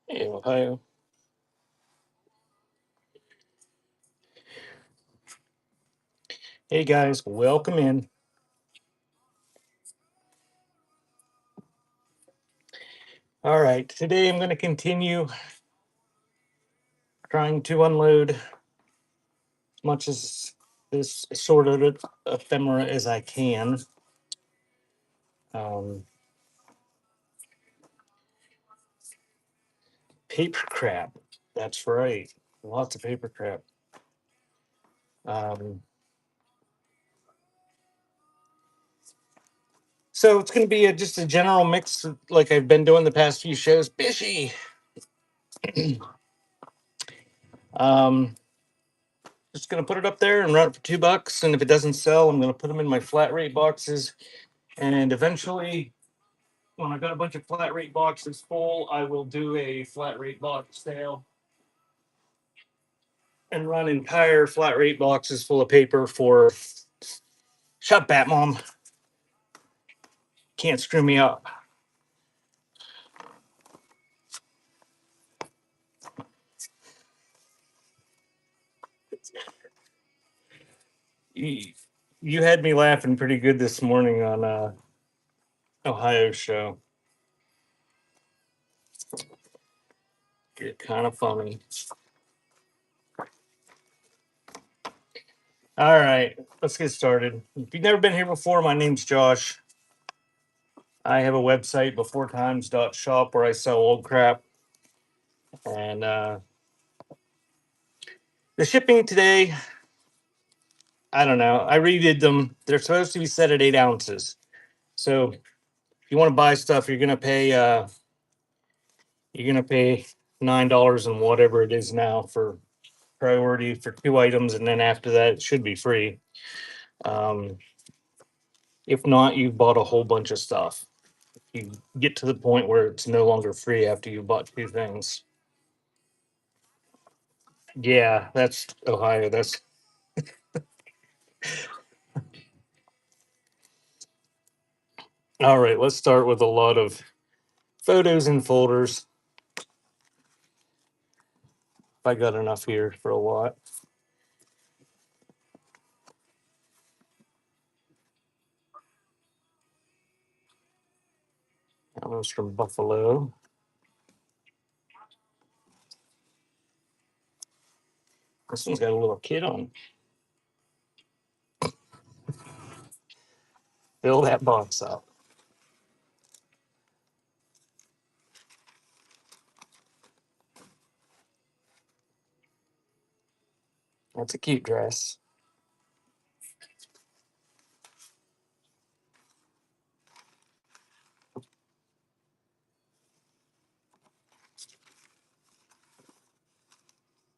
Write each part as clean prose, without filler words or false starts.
Hey, Ohio. Hey guys, welcome in. All right, today I'm going to continue trying to unload as much as this assorted ephemera as I can. Um, Paper crap. That's right. Lots of paper crap. Um, so it's going to be just a general mix like I've been doing the past few shows. Bishy. um, just going to put it up there and run it for $2. And if it doesn't sell, I'm going to put them in my flat rate boxes. And eventually, when I've got a bunch of flat rate boxes full, I will do a flat rate box sale and run entire flat rate boxes full of paper for shut bat mom. Can't screw me up. You had me laughing pretty good this morning on Ohio show. Get kind of funny. All right, let's get started. If you've never been here before, my name's Josh. I have a website beforetimes.shop where I sell old crap. And the shipping today, I don't know. I redid them. They're supposed to be set at 8 ounces. So if you want to buy stuff, you're gonna pay $9 and whatever it is now for priority for 2 items, and then after that it should be free. Um, if not, you've bought a whole bunch of stuff. You get to the point where it's no longer free after you bought 2 things. Yeah, that's Ohio. That's all right. Let's start with a lot of photos and folders. If I got enough here for a lot. That was from Buffalo. This one's got a little kid on. Fill that box up. That's a cute dress.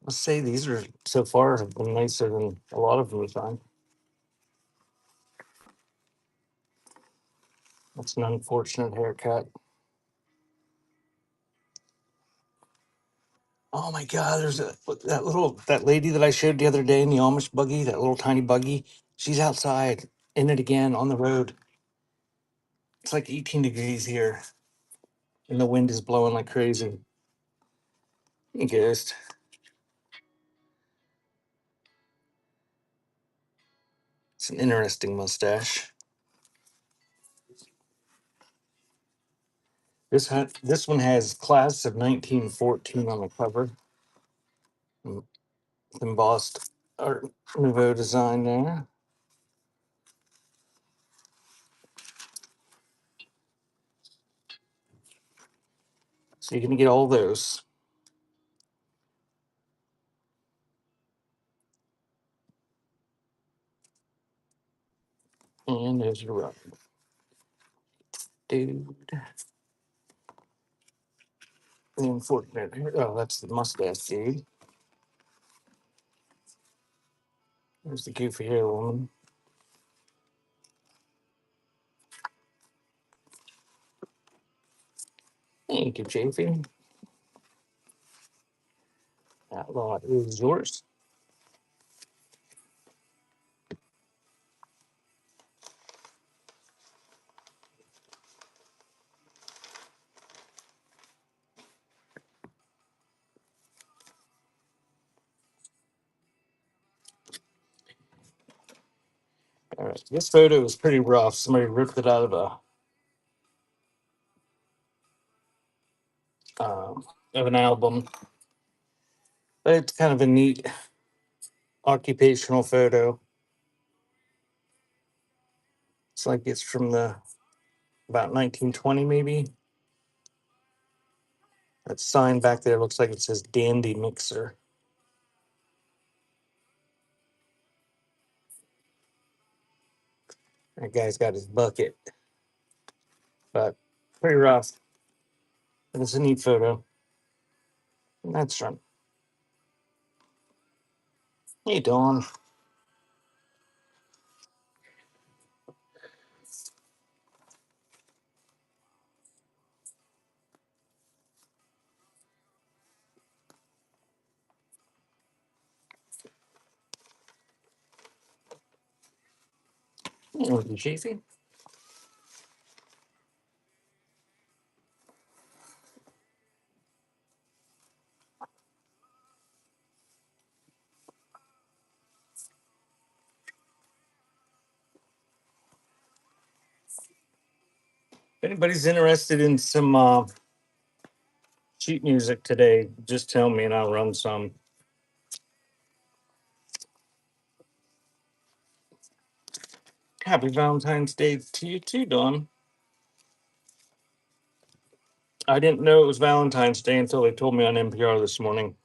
Let's say these are so far have been nicer than a lot of them we find. That's an unfortunate haircut. Oh my God, there's that lady that I showed the other day in the Amish buggy, that little tiny buggy. She's outside in it again on the road. It's like 18 degrees here, and the wind is blowing like crazy. Hey, Ghost. It's an interesting mustache. This one has class of 1914 on the cover. Mm, embossed Art Nouveau design there. So you're gonna get all those. And there's your rub. Dude. The unfortunate. Oh, that's the mustache dude. There's the goofy hair woman. Thank you, Chafee. That lot is yours. This photo is pretty rough. Somebody ripped it out of an album, but it's kind of a neat occupational photo. It's like it's from the about 1920 maybe. That sign back there looks like it says Dandy Mixer. That guy's got his bucket, but pretty rough. But it's a neat photo. And that's fun. Hey, Dawn. Hey, Chasey. If anybody's interested in some sheet music today, just tell me and I'll run some. Happy Valentine's Day to you too, Dawn. I didn't know it was Valentine's Day until they told me on NPR this morning.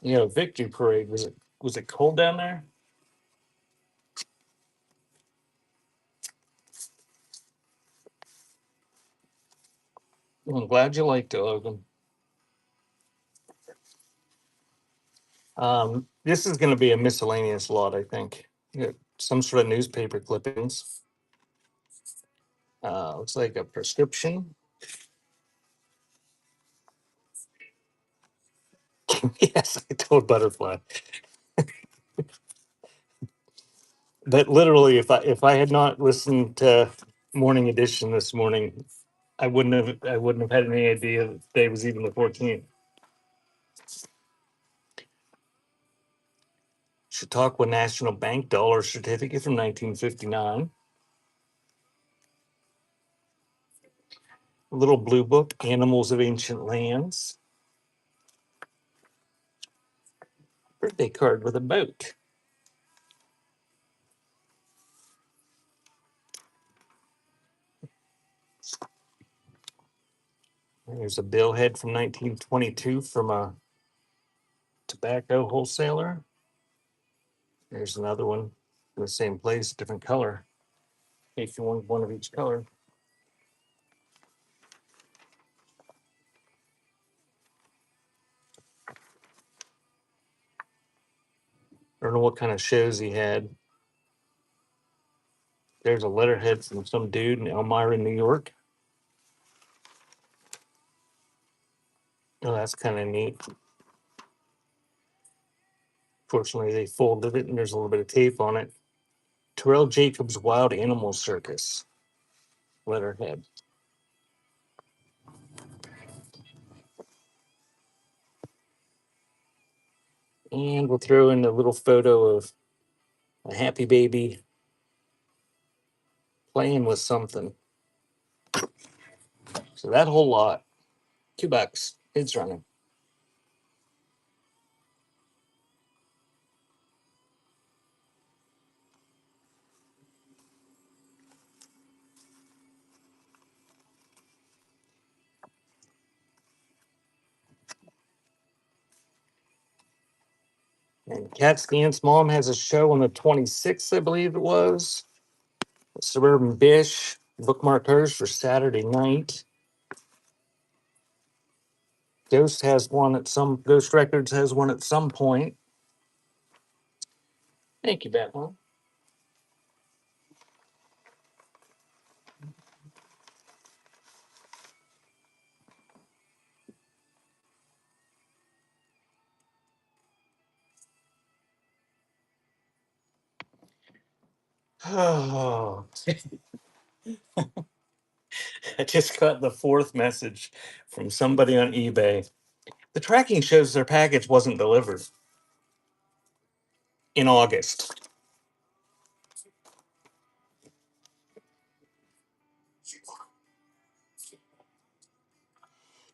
You know, Victory Parade. Was it cold down there? Well, I'm glad you liked it, Logan. This is going to be a miscellaneous lot, I think. You got some sort of newspaper clippings. Looks like a prescription. Yes, I told Butterfly. But literally, if I had not listened to Morning Edition this morning, I wouldn't have had any idea that today was even the 14th. Chautauqua National Bank dollar certificate from 1959. Little blue book, Animals of Ancient Lands. Birthday card with a boat. There's a billhead from 1922 from a tobacco wholesaler. There's another one in the same place, different color. In case you want one of each color. I don't know what kind of shows he had. There's a letterhead from some dude in Elmira, New York. Oh, that's kind of neat. Fortunately, they folded it and there's a little bit of tape on it. Terrell Jacobs Wild Animal Circus letterhead. And we'll throw in a little photo of a happy baby playing with something. So that whole lot, $2. It's running. And Cat Scans Mom has a show on the 26th, I believe it was. Suburban Bish bookmark hers for Saturday night. Ghost Records has one at some point. Thank you, Batman. Oh, I just got the fourth message from somebody on eBay. The tracking shows their package wasn't delivered in August.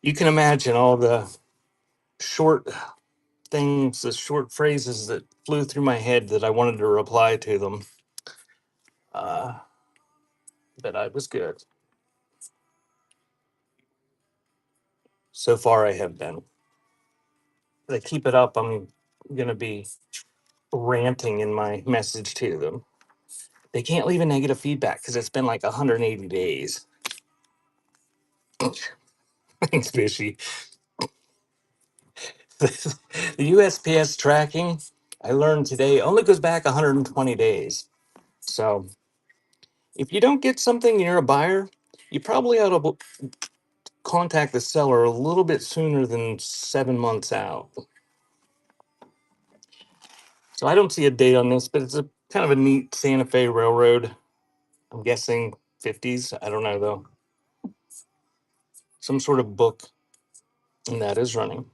You can imagine all the short things, the short phrases that flew through my head that I wanted to reply to them. Uh, but I was good. So far, I have been. If I keep it up, I'm going to be ranting in my message to them. They can't leave a negative feedback because it's been like 180 days. Thanks, Fishy. The USPS tracking, I learned today, only goes back 120 days. So if you don't get something and you're a buyer, you probably ought to contact the seller a little bit sooner than 7 months out. So I don't see a date on this, but it's a kind of a neat Santa Fe Railroad. I'm guessing 50s. I don't know though. Some sort of book, and that is running.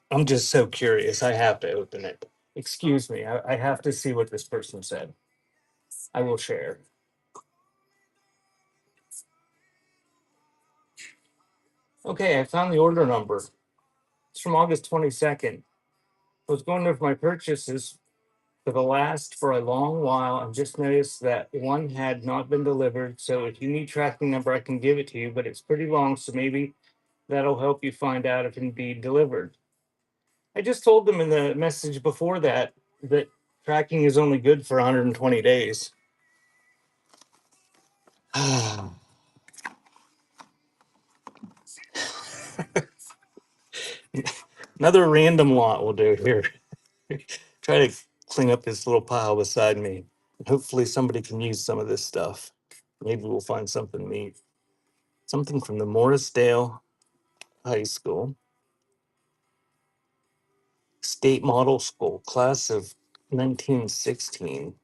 I'm just so curious. I have to open it. Excuse me. I have to see what this person said. I will share. Okay, I found the order number. It's from August 22nd. I was going over my purchases for a long while and just noticed that one had not been delivered. So if you need tracking number, I can give it to you, but it's pretty long. So maybe that'll help you find out if indeed delivered. I just told them in the message before that tracking is only good for 120 days. Another random lot will do here. Try to clean up this little pile beside me. Hopefully somebody can use some of this stuff. Maybe we'll find something neat. Something from the Morrisdale High School. State Model School, class of 1916.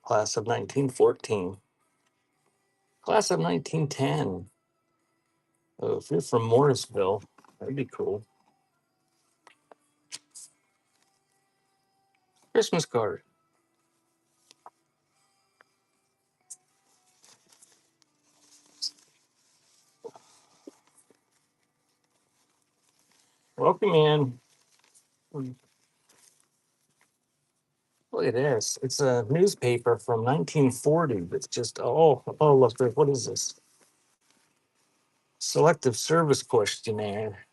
Class of 1914. Class of 1910. Oh, if you're from Morrisville, that'd be cool. Christmas card. Welcome in. Look at this. It's a newspaper from 1940. It's just, look, what is this? Selective service questionnaire.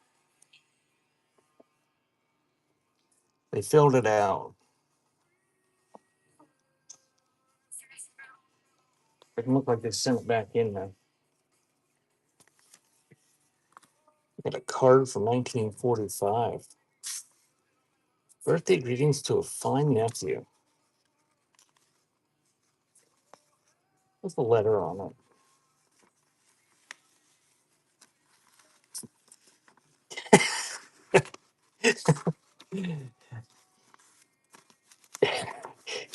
They filled it out. It looked like they sent it back in there. Got a card from 1945. Birthday greetings to a fine nephew. With a letter on it.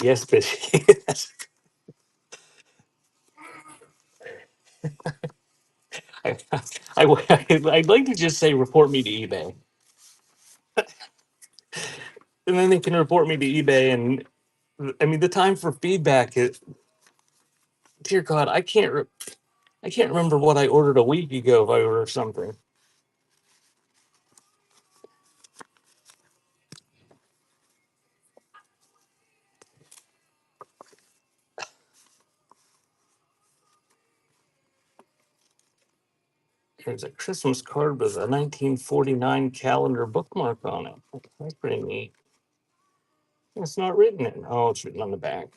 Yes, but I, I'd like to just say report me to eBay. And then they can report me to eBay. And I mean, the time for feedback is, dear God, I can't remember what I ordered a week ago if I ordered something. There's a Christmas card with a 1949 calendar bookmark on it. That's pretty neat. It's not written in. Oh, it's written on the back.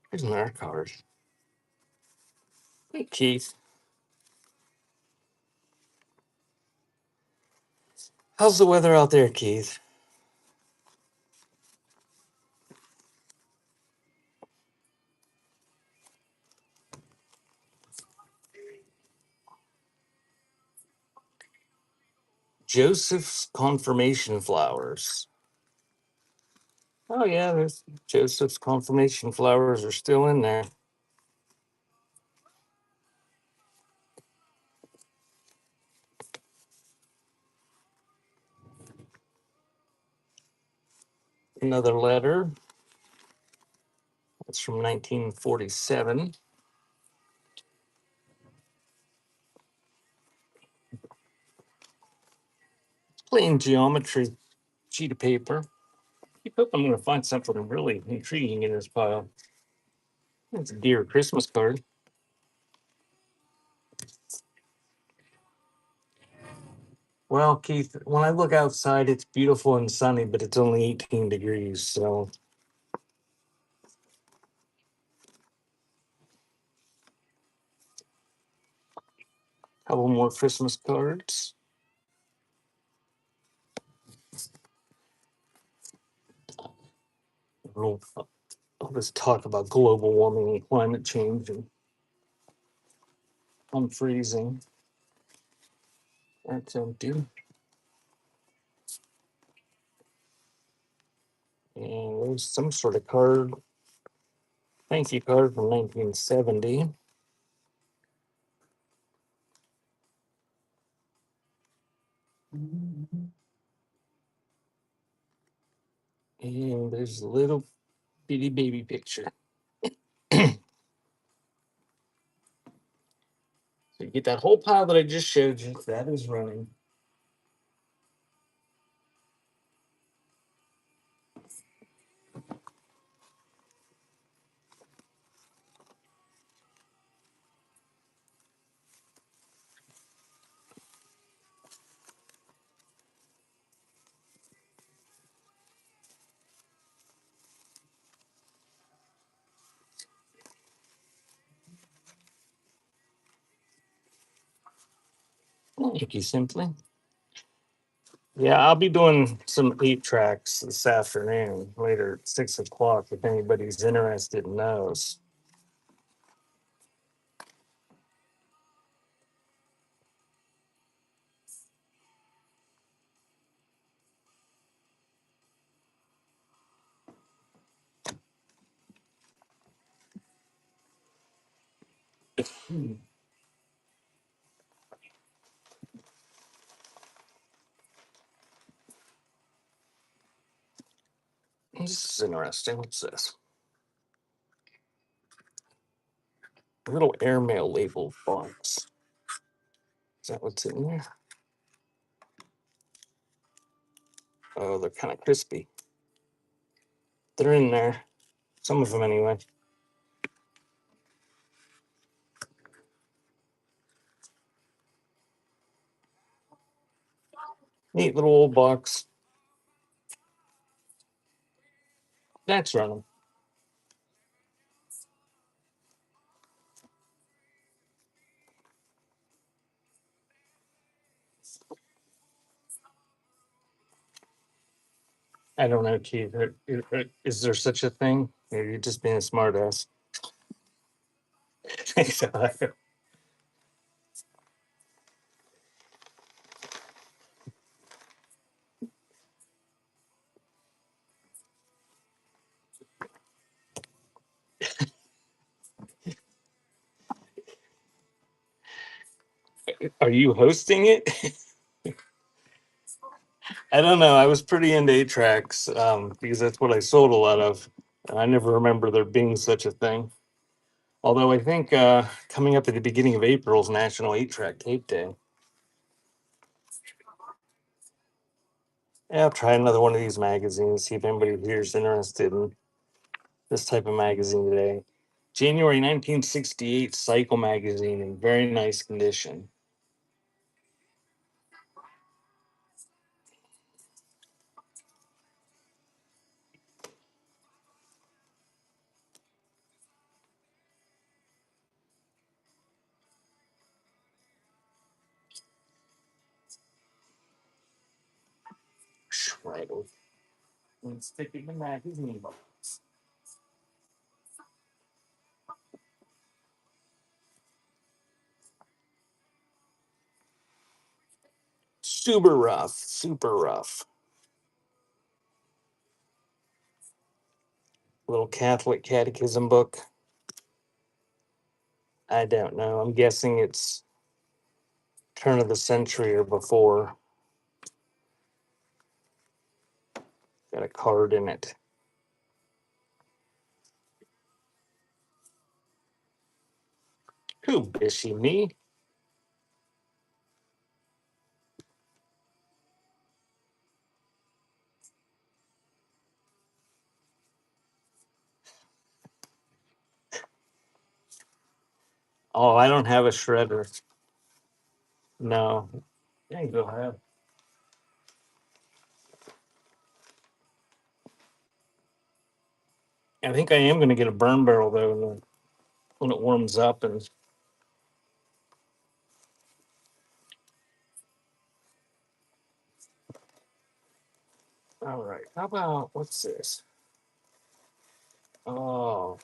Here's another card. Hey, Keith. How's the weather out there, Keith? Joseph's confirmation flowers. Oh yeah, there's Joseph's confirmation flowers are still in there. Another letter. That's from 1947. Plain geometry sheet of paper. I hope I'm going to find something really intriguing in this pile. It's a dear Christmas card. Well, Keith, when I look outside, it's beautiful and sunny, but it's only 18 degrees. So, a couple more Christmas cards. All this talk about global warming and climate change and unfreezing. That's empty. And there's some sort of card, thank you card from 1970. And there's a little bitty baby picture. So you get that whole pile that I just showed you. That is running. Thank you, Simply. Yeah, I'll be doing some 8 tracks this afternoon, later at 6 o'clock, if anybody's interested in those. This is interesting. What's this? A little airmail label box. Is that what's in there? Oh, they're kind of crispy. They're in there. Some of them, anyway. Neat little old box. That's running. I don't know, Keith. Is there such a thing? Or you're just being a smartass. Are you hosting it? I don't know. I was pretty into 8 tracks because that's what I sold a lot of. And I never remember there being such a thing. Although I think coming up at the beginning of April is National 8 Track Tape Day. Yeah, I'll try another one of these magazines, see if anybody here is interested in this type of magazine today. January 1968 Cycle magazine in very nice condition. Right. And stick it in the magazine box. Super rough. Super rough. Little Catholic catechism book. I don't know. I'm guessing it's turn of the century or before. Got a card in it. Who bishy me? Oh, I don't have a shredder. No. Yeah, go ahead. I think I am going to get a burn barrel though when it warms up. And all right, how about what's this? Oh,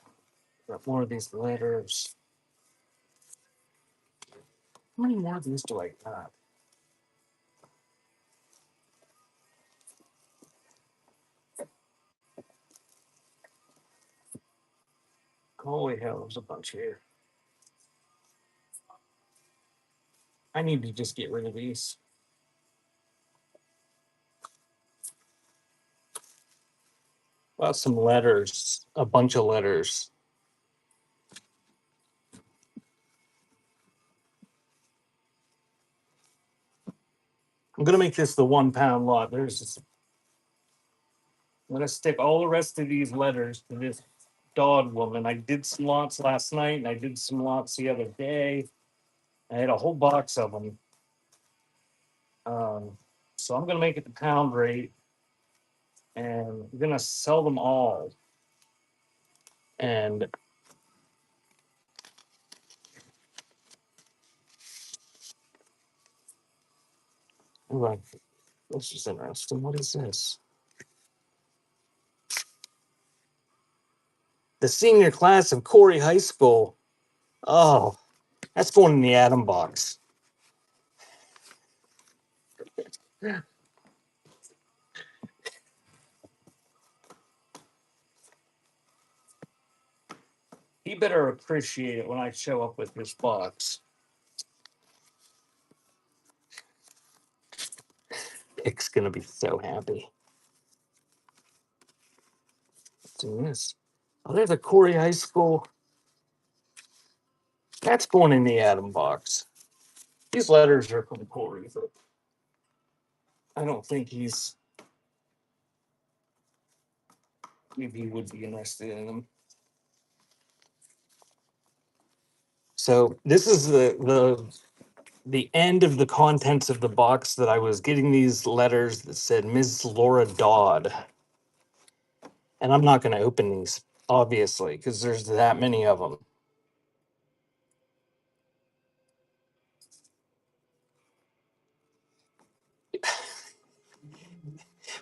got more of these letters. How many more of these do I got? Holy hell, there's a bunch here. I need to just get rid of these. Well, some letters, a bunch of letters. I'm gonna make this the 1 pound lot. I'm gonna stick all the rest of these letters to this dog woman. I did some lots last night, and I did some lots the other day. I had a whole box of them. So I'm gonna make it the pound rate, and I'm gonna sell them all. And ooh, this is interesting. What is this? The senior class of Corey High School. Oh, that's going in the atom box. He better appreciate it when I show up with this box. Nick's gonna be so happy. What's in this? Oh, there's a Corey High School. That's going in the atom box. These letters are from Corey, but I don't think maybe he would be interested in them. So this is the end of the contents of the box that I was getting these letters that said Ms. Laura Dodd. And I'm not going to open these, obviously, because there's that many of them.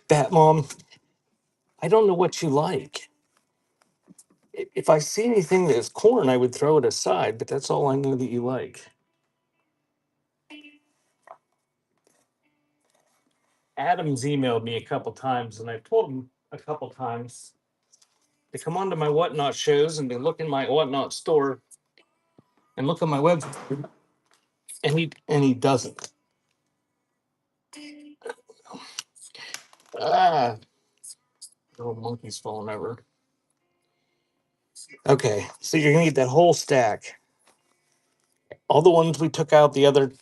Bat Mom, I don't know what you like. If I see anything that's corn, I would throw it aside, but that's all I know that you like. Adam's emailed me a couple times, and I told him a couple times to come onto my Whatnot shows and to look in my Whatnot store and look on my website, and he doesn't. Ah, little monkey's falling over. Okay, so you're gonna get that whole stack. All the ones we took out the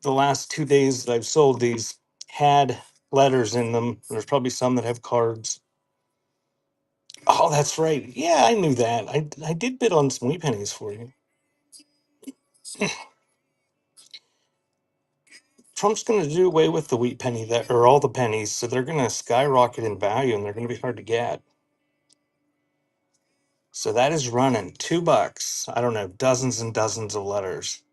last 2 days that I've sold these had letters in them. There's probably some that have cards. Oh, that's right. Yeah, I knew that. I did bid on some wheat pennies for you. Trump's going to do away with the wheat penny that or all the pennies, so they're going to skyrocket in value and they're going to be hard to get. So that is running $2. I don't know, dozens and dozens of letters.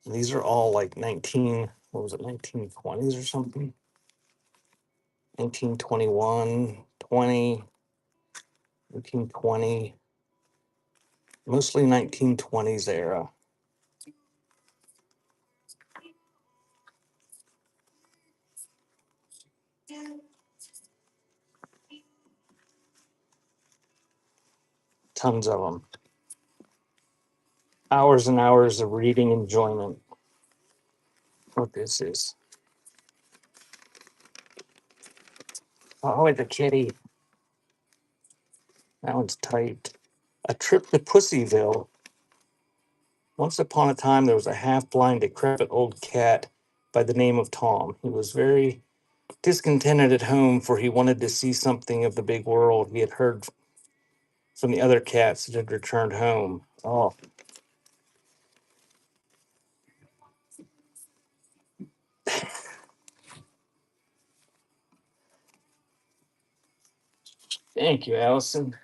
And these are all like 1920s or something. 1921, 20, 1920, mostly 1920s era. Tons of them. Hours and hours of reading enjoyment. What this is. Oh, it's a kitty. That one's tight. A trip to Pussyville. Once upon a time, there was a half blind, decrepit old cat by the name of Tom. He was very discontented at home, for he wanted to see something of the big world he had heard from the other cats that had returned home. Oh, thank you, Allison.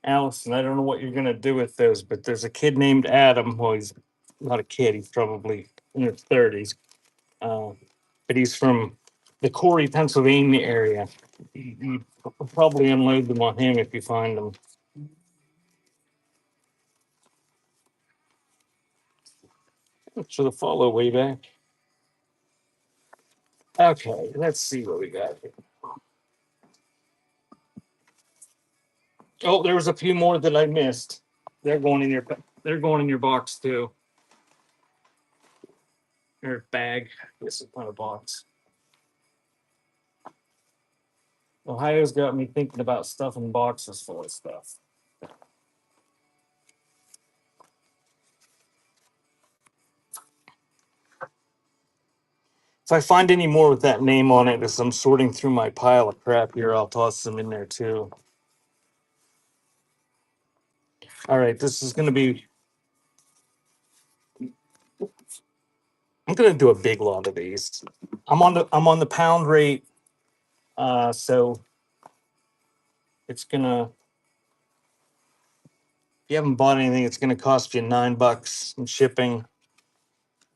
Allison, I don't know what you're going to do with those, but there's a kid named Adam. Well, he's not a kid, he's probably in his 30s. Uh, but he's from the Corey, Pennsylvania area. You probably unload them on him if you find them. So the follow way back. Okay, let's see what we got here. Oh, there was a few more that I missed. They're going in your they're going in your box too. Or bag. This is not a box. Ohio's got me thinking about stuffing boxes full of stuff. If I find any more with that name on it as I'm sorting through my pile of crap here, I'll toss them in there too. All right, this is going to be. I'm going to do a big lot of these. I'm on the pound rate, so it's gonna. If you haven't bought anything, it's gonna cost you $9 in shipping.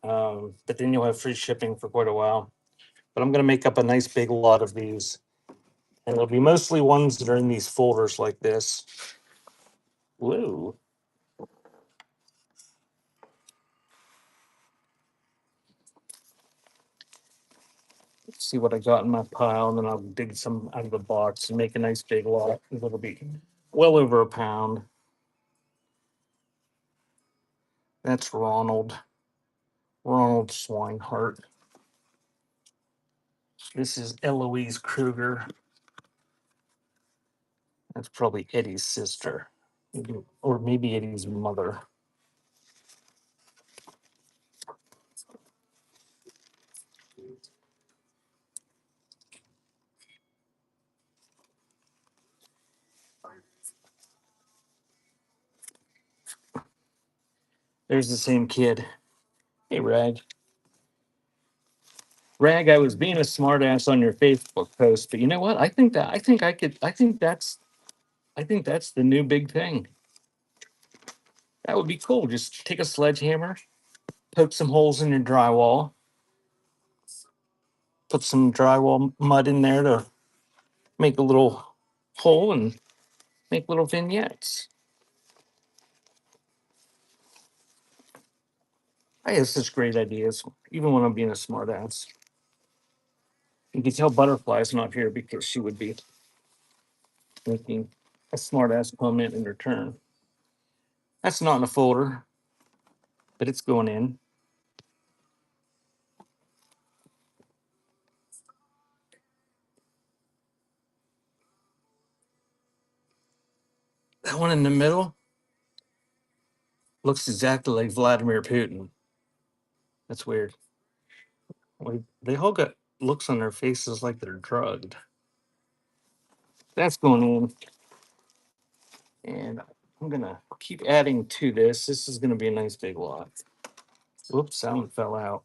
But then you'll have free shipping for quite a while. But I'm gonna make up a nice big lot of these, and it'll be mostly ones that are in these folders like this. Woo! Let's see what I got in my pile, and then I'll dig some out of the box and make a nice big lot. It'll be well over a pound. That's Ronald Swinehart. This is Eloise Kruger. That's probably Eddie's sister, or maybe Eddie's mother. There's the same kid. Hey, Rag. Rag, I was being a smartass on your Facebook post, but you know what? I think that's the new big thing. That would be cool. Just take a sledgehammer, poke some holes in your drywall, put some drywall mud in there to make a little hole and make little vignettes. I have such great ideas, even when I'm being a smartass. You can tell Butterfly's not here because she would be making a smartass comment in return. That's not in a folder, but it's going in. That one in the middle looks exactly like Vladimir Putin. That's weird. Like, they all got looks on their faces like they're drugged. That's going in. And I'm going to keep adding to this. This is going to be a nice big lot. Whoops, that one fell out.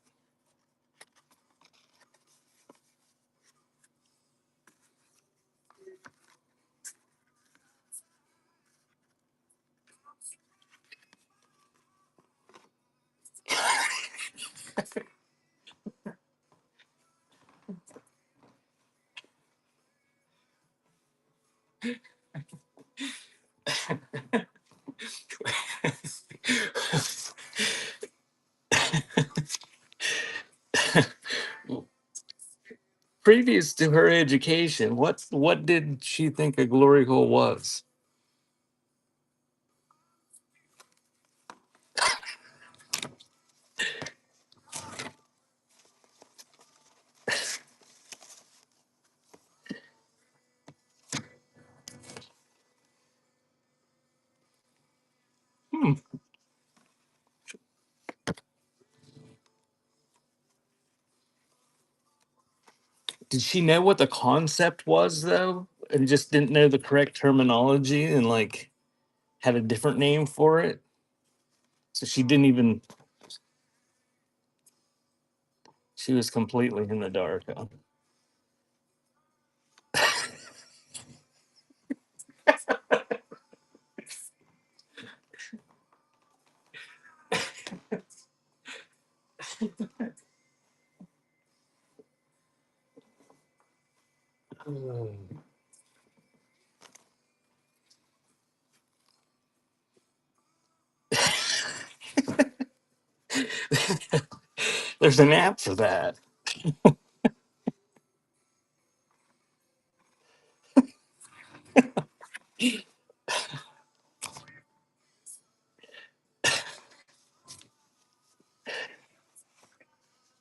Previous to her education, what did she think a glory hole was? Hmm. Did she know what the concept was though, and just didn't know the correct terminology and like had a different name for it? So she didn't even. She was completely in the dark. Huh? There's an app for that.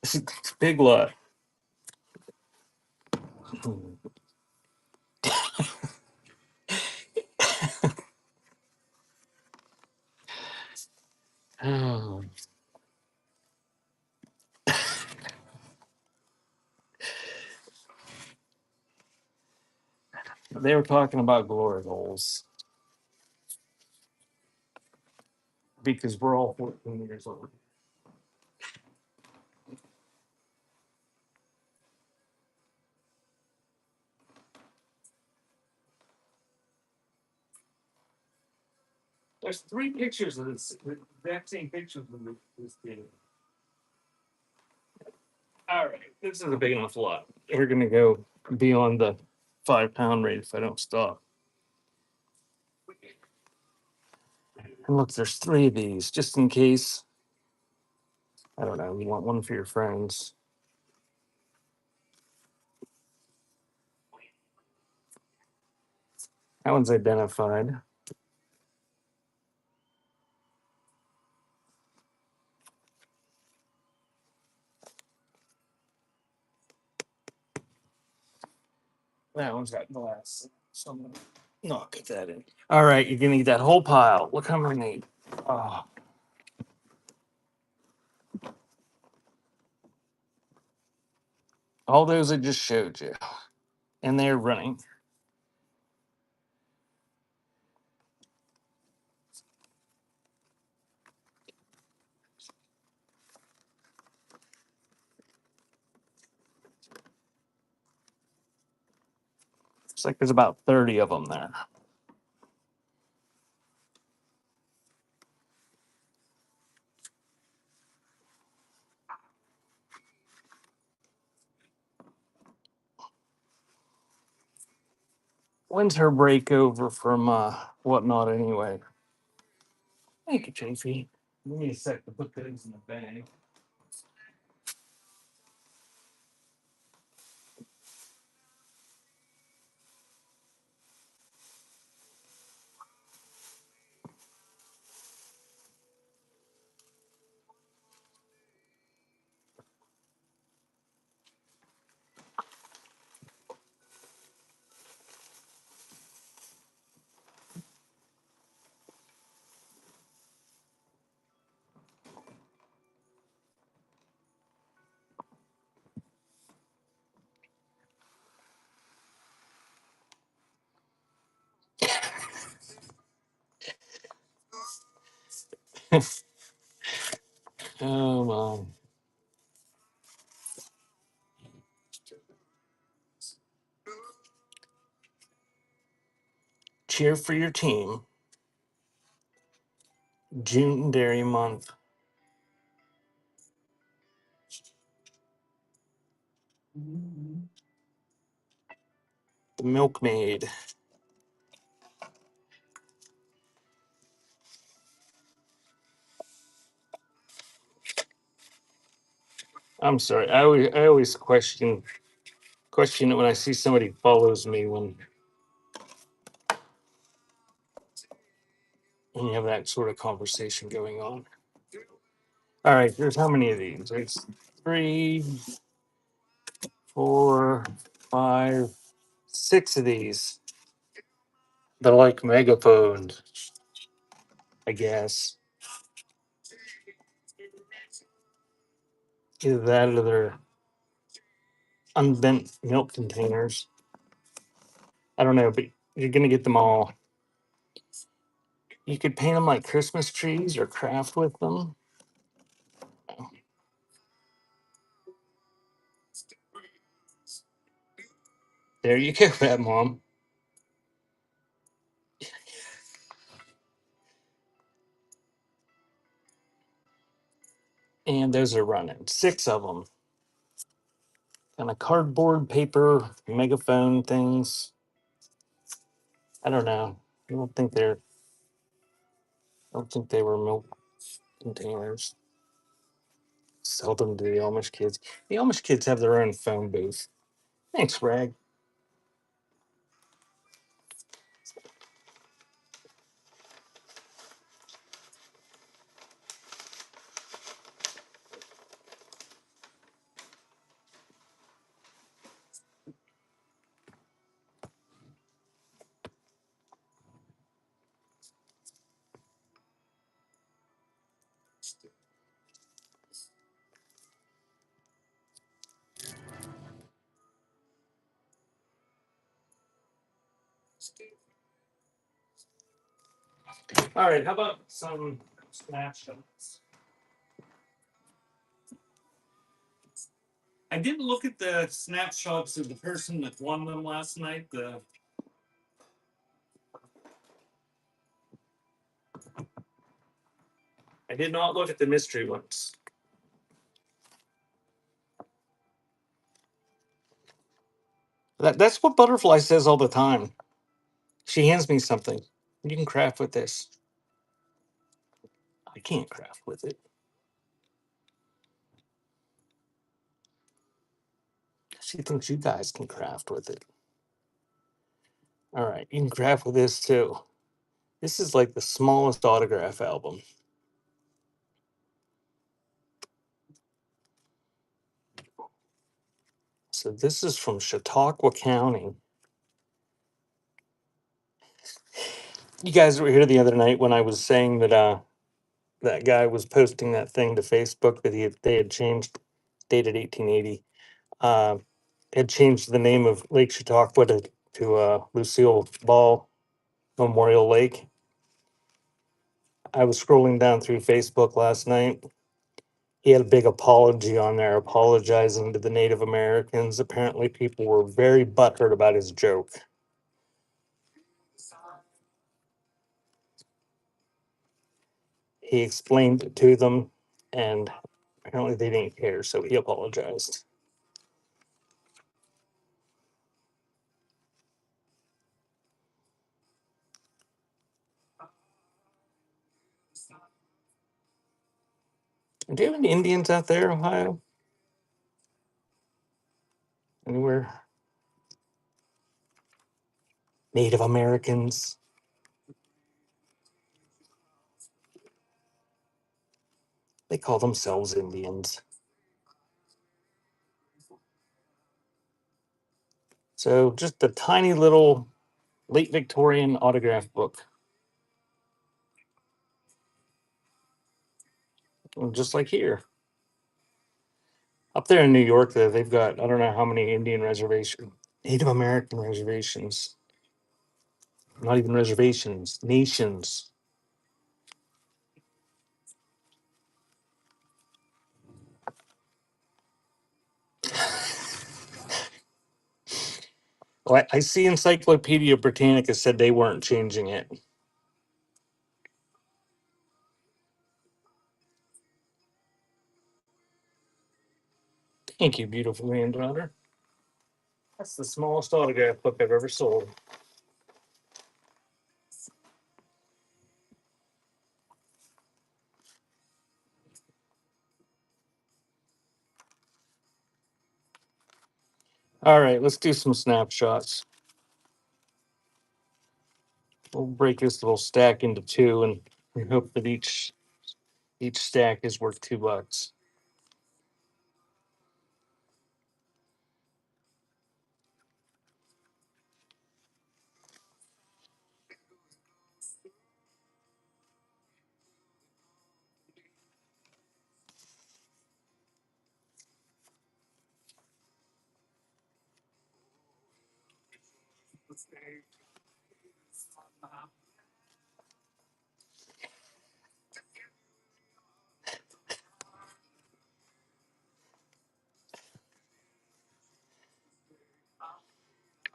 It's big lot. Oh, they were talking about glory holes because we're all 14 years old. There's three pictures of this, the exact same pictures of this kid. All right, this is a big enough lot. We're gonna go beyond the 5 pound rate if I don't stop. And look, there's three of these just in case. I don't know. You want one for your friends. That one's identified. That one's got glass. So I'm gonna knock that in. All right, you're gonna eat that whole pile. Look how many. Oh, all those I just showed you, and they're running. It's like there's about 30 of them there. When's her break over from whatnot anyway? Thank you, Chafee. Give me a sec to put things in the bag. Oh, cheer for your team. June Dairy Month. The milkmaid. I'm sorry. I always question it when I see somebody follows me when you have that sort of conversation going on. All right, there's how many of these? There's 3, 4, 5, 6 of these. They're like megaphones, I guess. Either that or they're unbent milk containers. I don't know, but you're gonna get them all. You could paint them like Christmas trees or craft with them. There you go, Fat Mom. And those are running. 6 of them. Kind of cardboard, paper, megaphone things. I don't know. I don't think they were milk containers. Sell them to the Amish kids. The Amish kids have their own phone booth. Thanks, Rag. All right, how about some snapshots? I did look at the snapshots of the person that won them last night. I did not look at the mystery ones. That's what Butterfly says all the time. She hands me something. You can craft with this. I can't craft with it. She thinks you guys can craft with it. All right, you can craft with this too. This is like the smallest autograph album. So this is from Chautauqua County. You guys were here the other night when I was saying that that guy was posting that thing to Facebook that they had changed, dated 1880. Uh, had changed the name of Lake Chautauqua to Lucille Ball Memorial Lake. I was scrolling down through Facebook last night. He had a big apology on there, apologizing to the Native Americans. Apparently, people were very butthurt about his joke. He explained it to them, and apparently they didn't care, so he apologized. Do you have any Indians out there, Ohio? Anywhere? Native Americans? They call themselves Indians. So just a tiny little late Victorian autograph book, just like here. Up there in New York, though, they've got I don't know how many Indian reservations, Native American reservations, not even reservations, nations. Well, I see Encyclopedia Britannica said they weren't changing it. Thank you, beautiful granddaughter. That's the smallest autograph book I've ever sold. All right, let's do some snapshots. We'll break this little stack into two, and we hope that each stack is worth $2.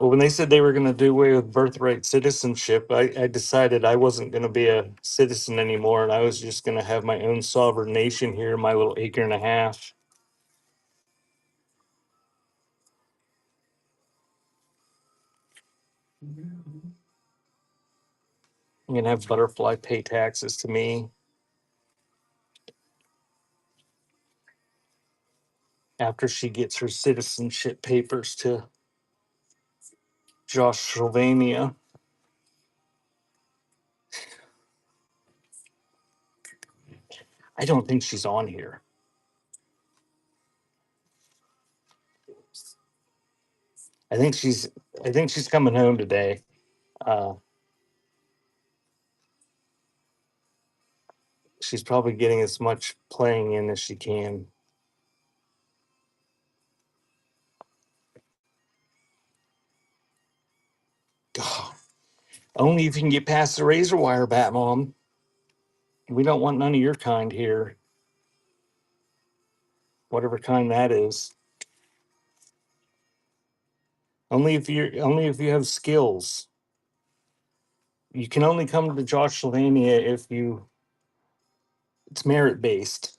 Well, when they said they were going to do away with birthright citizenship, I decided I wasn't going to be a citizen anymore, and I was just going to have my own sovereign nation here, my little acre and a half. I'm going to have Butterfly pay taxes to me after she gets her citizenship papers to Josh Sylvania. I don't think she's on here. I think she's I think she's coming home today. Uh, she's probably getting as much playing in as she can. God, only if you can get past the razor wire, Bat Mom. We don't want none of your kind here, whatever kind that is. Only if you have skills. You can only come to Josh Sylvania if you it's merit based.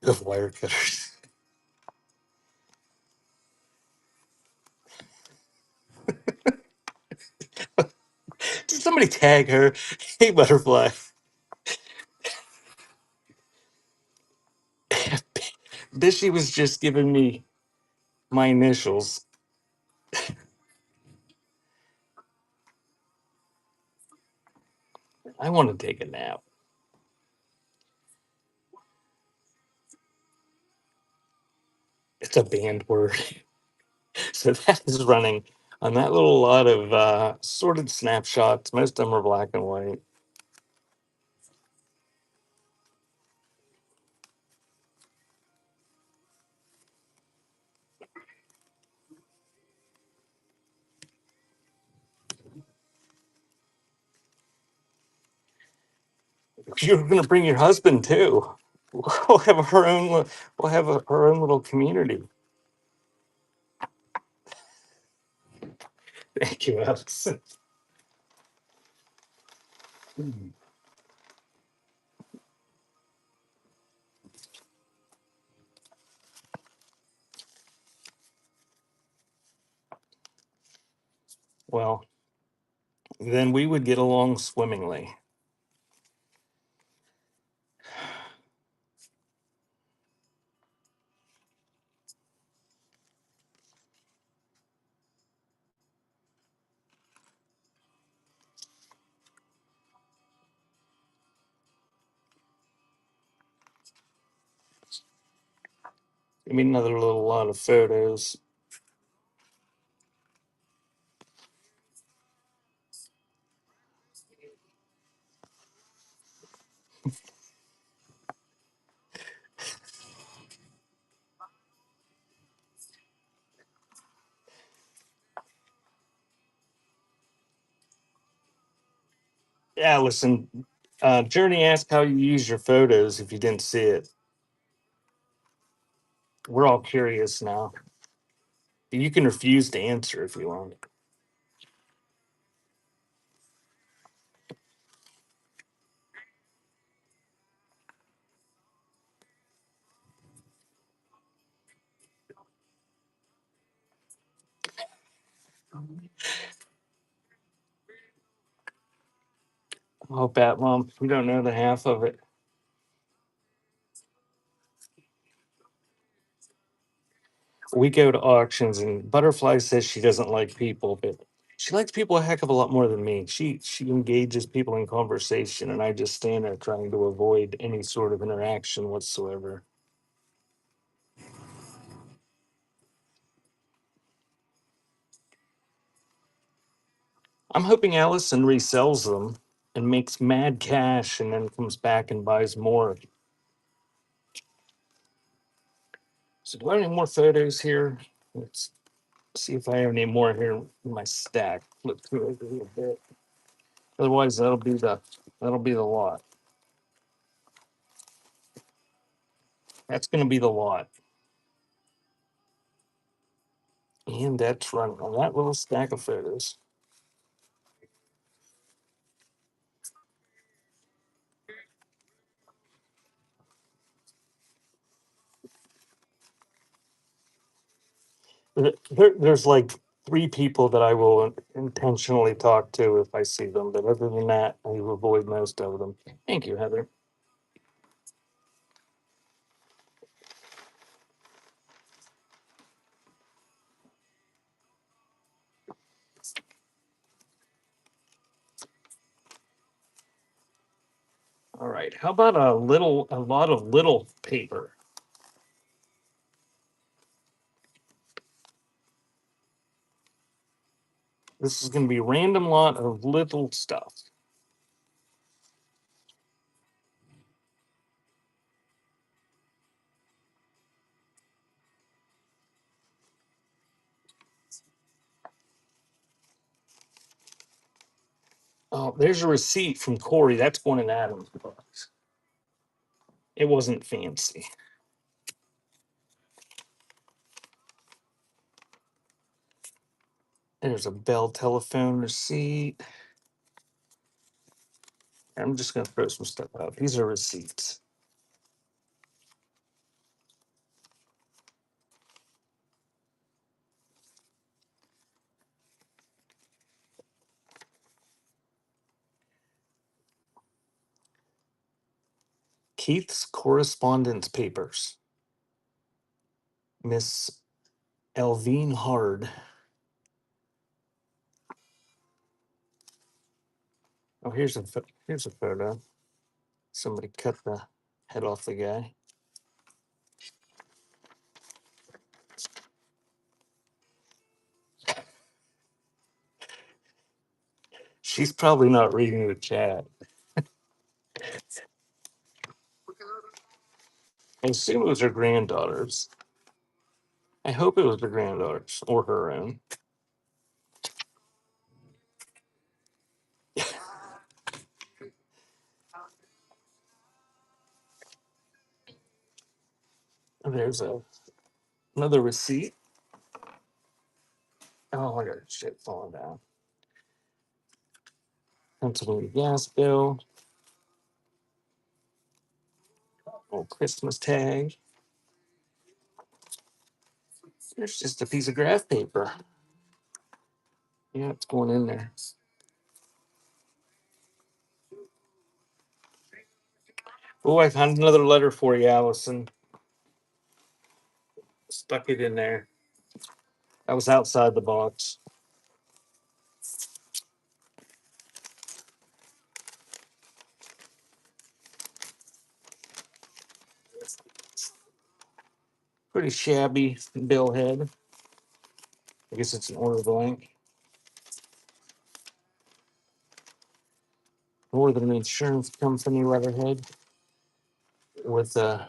Of wire cutters. Did somebody tag her? Hey, Butterfly. Bishy was just giving me my initials. I want to take a nap. It's a banned word. So that is running on that little lot of sorted snapshots. Most of them are black and white. You're going to bring your husband too. We'll have our own. We'll have our own little community. Thank you, Alex. Well, then we would get along swimmingly. Give me another little lot of photos. Yeah, listen. Journey asked how you use your photos if you didn't see it. We're all curious now. You can refuse to answer if you want. Oh, Bat Mom, we don't know the half of it. We go to auctions, and Butterfly says she doesn't like people, but she likes people a heck of a lot more than me. She engages people in conversation, and I just stand there trying to avoid any sort of interaction whatsoever. I'm hoping Allison resells them and makes mad cash, and then comes back and buys more. So, do I have any more photos here? Let's see if I have any more here in my stack. Flip through it a little bit. Otherwise, that'll be the lot. That's going to be the lot. And that's running on that little stack of photos. There's like three people that I will intentionally talk to if I see them, but other than that, I avoid most of them. Thank you, Heather. All right. How about a lot of little paper? This is going to be a random lot of little stuff. Oh, there's a receipt from Corey. That's going in Adam's box. It wasn't fancy. There's a Bell telephone receipt. I'm just going to throw some stuff out. These are receipts. Keith's correspondence papers. Miss Elvine Hard. Oh, here's a photo. Somebody cut the head off the guy. She's probably not reading the chat. I assume it was her granddaughter's. I hope it was her granddaughter's or her own. There's another receipt. Oh, I got shit falling down. Pennsylvania gas bill. Old Christmas tag. There's just a piece of graph paper. Yeah, it's going in there. Oh, I found another letter for you, Allison. Stuck it in there. I was outside the box. Pretty shabby bill head. I guess it's an order blank. Northern Insurance Company letterhead with a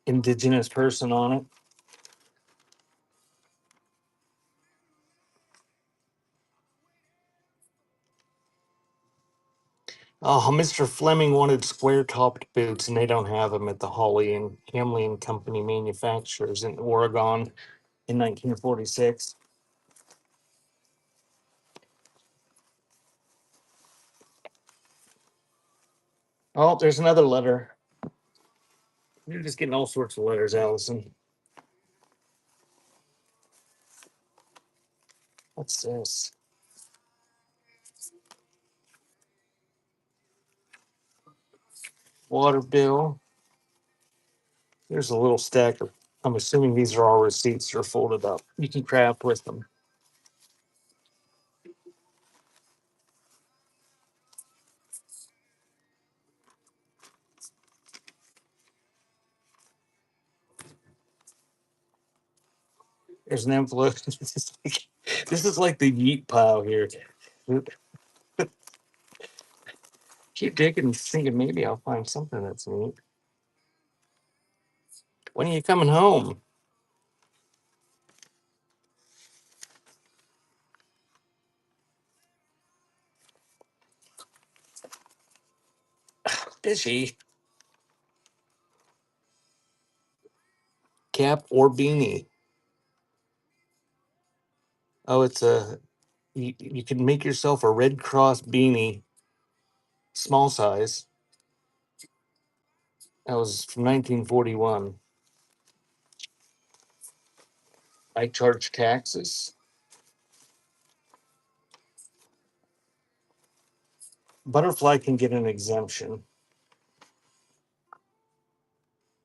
indigenous person on it. Oh, Mr. Fleming wanted square topped boots, and they don't have them at the Hawley and Hamley and Company manufacturers in Oregon in 1946. Oh, there's another letter. You're just getting all sorts of letters, Allison. What's this? Water bill. Here's a little stack of, I'm assuming these are all receipts that are folded up. You can craft with them. There's an envelope. This is like the yeet pile here. Keep digging and thinking maybe I'll find something that's neat. When are you coming home? Fishy. Cap or beanie? Oh, it's a you can make yourself a Red Cross beanie, small size. That was from 1941. I charge taxes. Butterfly can get an exemption,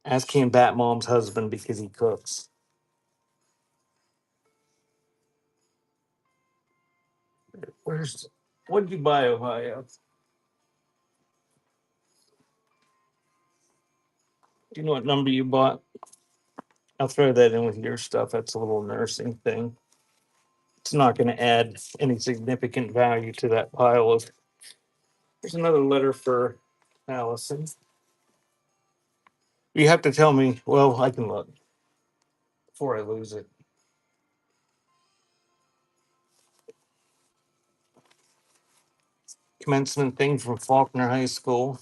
as can Bat Mom's husband because he cooks. Where's what did you buy, Ohio? Do you know what number you bought? I'll throw that in with your stuff. That's a little nursing thing. It's not going to add any significant value to that pile of. There's another letter for Allison. You have to tell me. Well, I can look before I lose it. Commencement thing from Faulkner High School.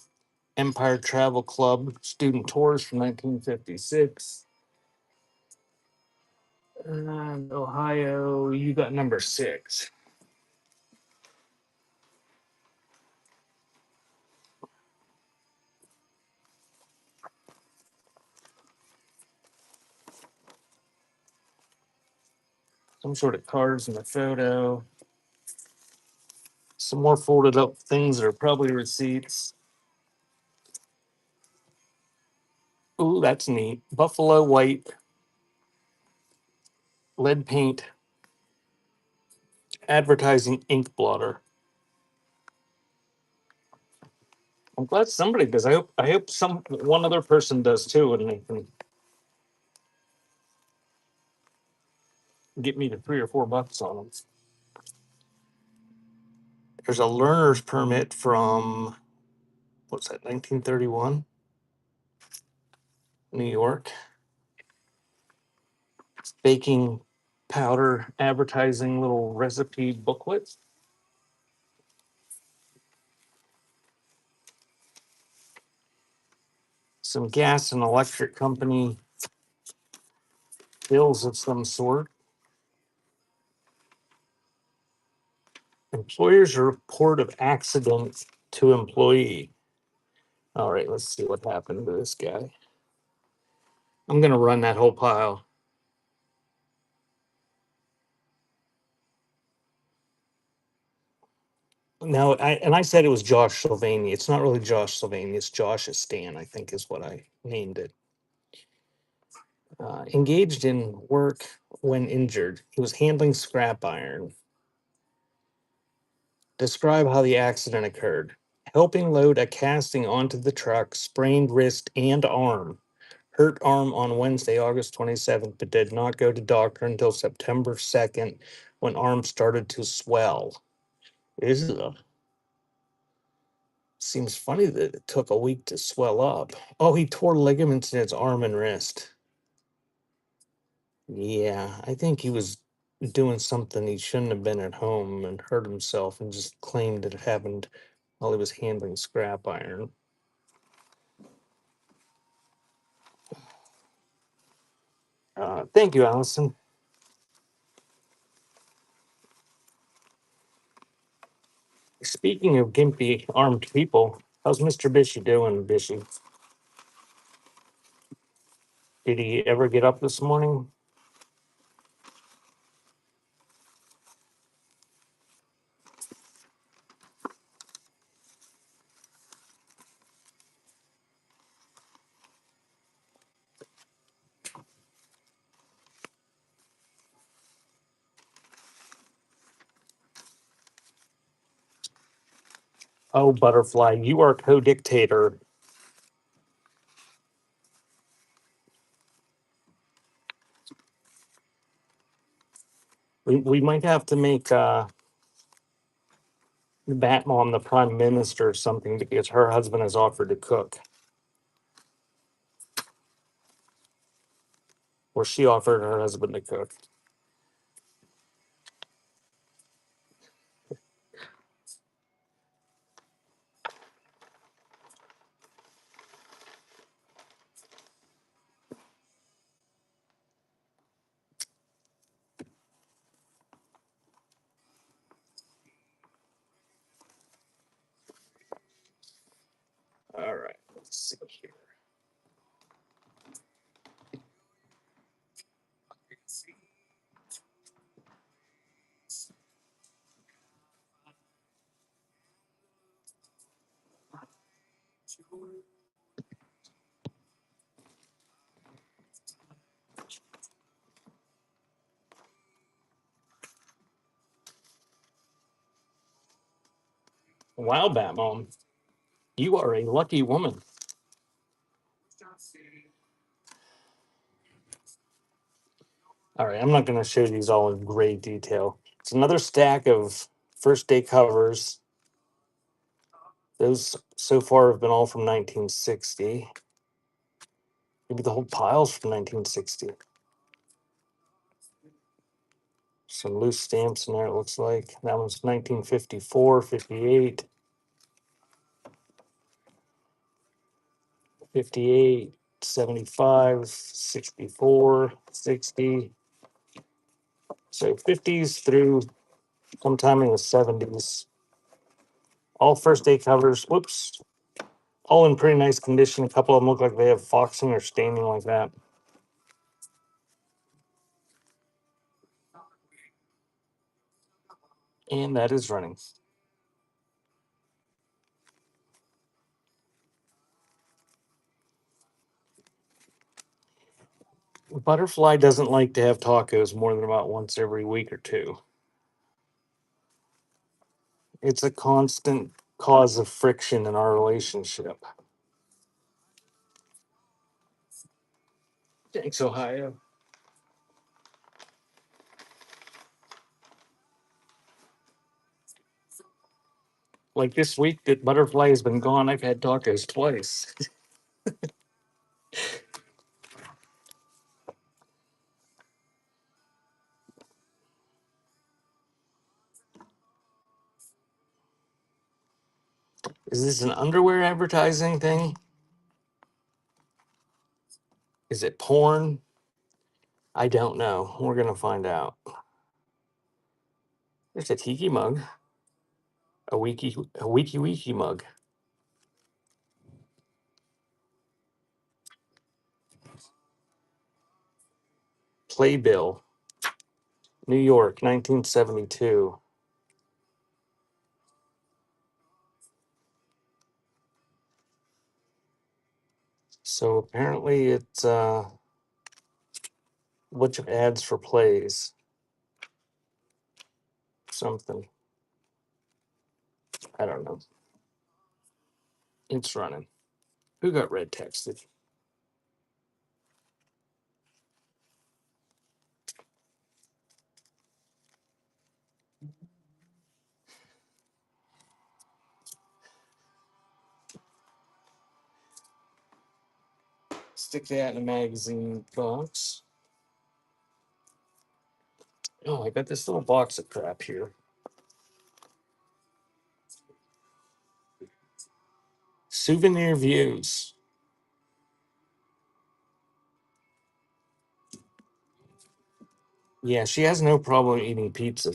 Empire Travel Club student tours from 1956. And Ohio, you got number 6. Some sort of cards in the photo. Some more folded up things that are probably receipts. Ooh, that's neat. Buffalo white lead paint advertising ink blotter. I'm glad somebody does. I hope some one other person does too, and they can get me to $3 or $4 on them. There's a learner's permit from what's that, 1931, New York. Baking powder advertising little recipe booklet. Some gas and electric company bills of some sort. Employer's report of accident to employee. All right, let's see what happened to this guy. I'm going to run that whole pile. Now, I said it was Josh Sylvania. It's not really Josh Sylvania. It's Josh Stan, I think is what I named it. Engaged in work when injured. He was handling scrap iron. Describe how the accident occurred. Helping load a casting onto the truck, sprained wrist and arm. Hurt arm on Wednesday, August 27th, but did not go to doctor until September 2nd when arm started to swell. Ugh. Seems funny that it took a week to swell up. Oh, he tore ligaments in his arm and wrist. Yeah, I think he was doing something he shouldn't have been at home and hurt himself and just claimed it happened while he was handling scrap iron. Thank you, Allison. Speaking of gimpy armed people, how's Mr. Bishy doing, Bishy? Did he ever get up this morning? Oh, Butterfly, you are co-dictator. We might have to make Bat Mom the prime minister or something because her husband has offered to cook, or she offered her husband to cook. All right, let's see here. Wow, Bat Mom, you are a lucky woman. All right, I'm not going to show these all in great detail. It's another stack of first day covers. Those so far have been all from 1960. Maybe the whole pile's from 1960. Some loose stamps in there, it looks like. That one's 1954, 58, 58, 75, 64, 60. So 50s through sometime in the 70s. All first day covers. Whoops. All in pretty nice condition. A couple of them look like they have foxing or staining like that. And that is running. Butterfly doesn't like to have tacos more than about once every week or two. It's a constant cause of friction in our relationship. Thanks, Ohio. Like this week that Butterfly has been gone, I've had tacos twice. Is this an underwear advertising thing? Is it porn? I don't know. We're gonna find out. There's a tiki mug, a wiki mug. Playbill, New York, 1972. So apparently it's a bunch of ads for plays. Something. I don't know. It's running. Who got red texted? Stick that in a magazine box. Oh, I got this little box of crap here. Souvenir views. Yeah, she has no problem eating pizza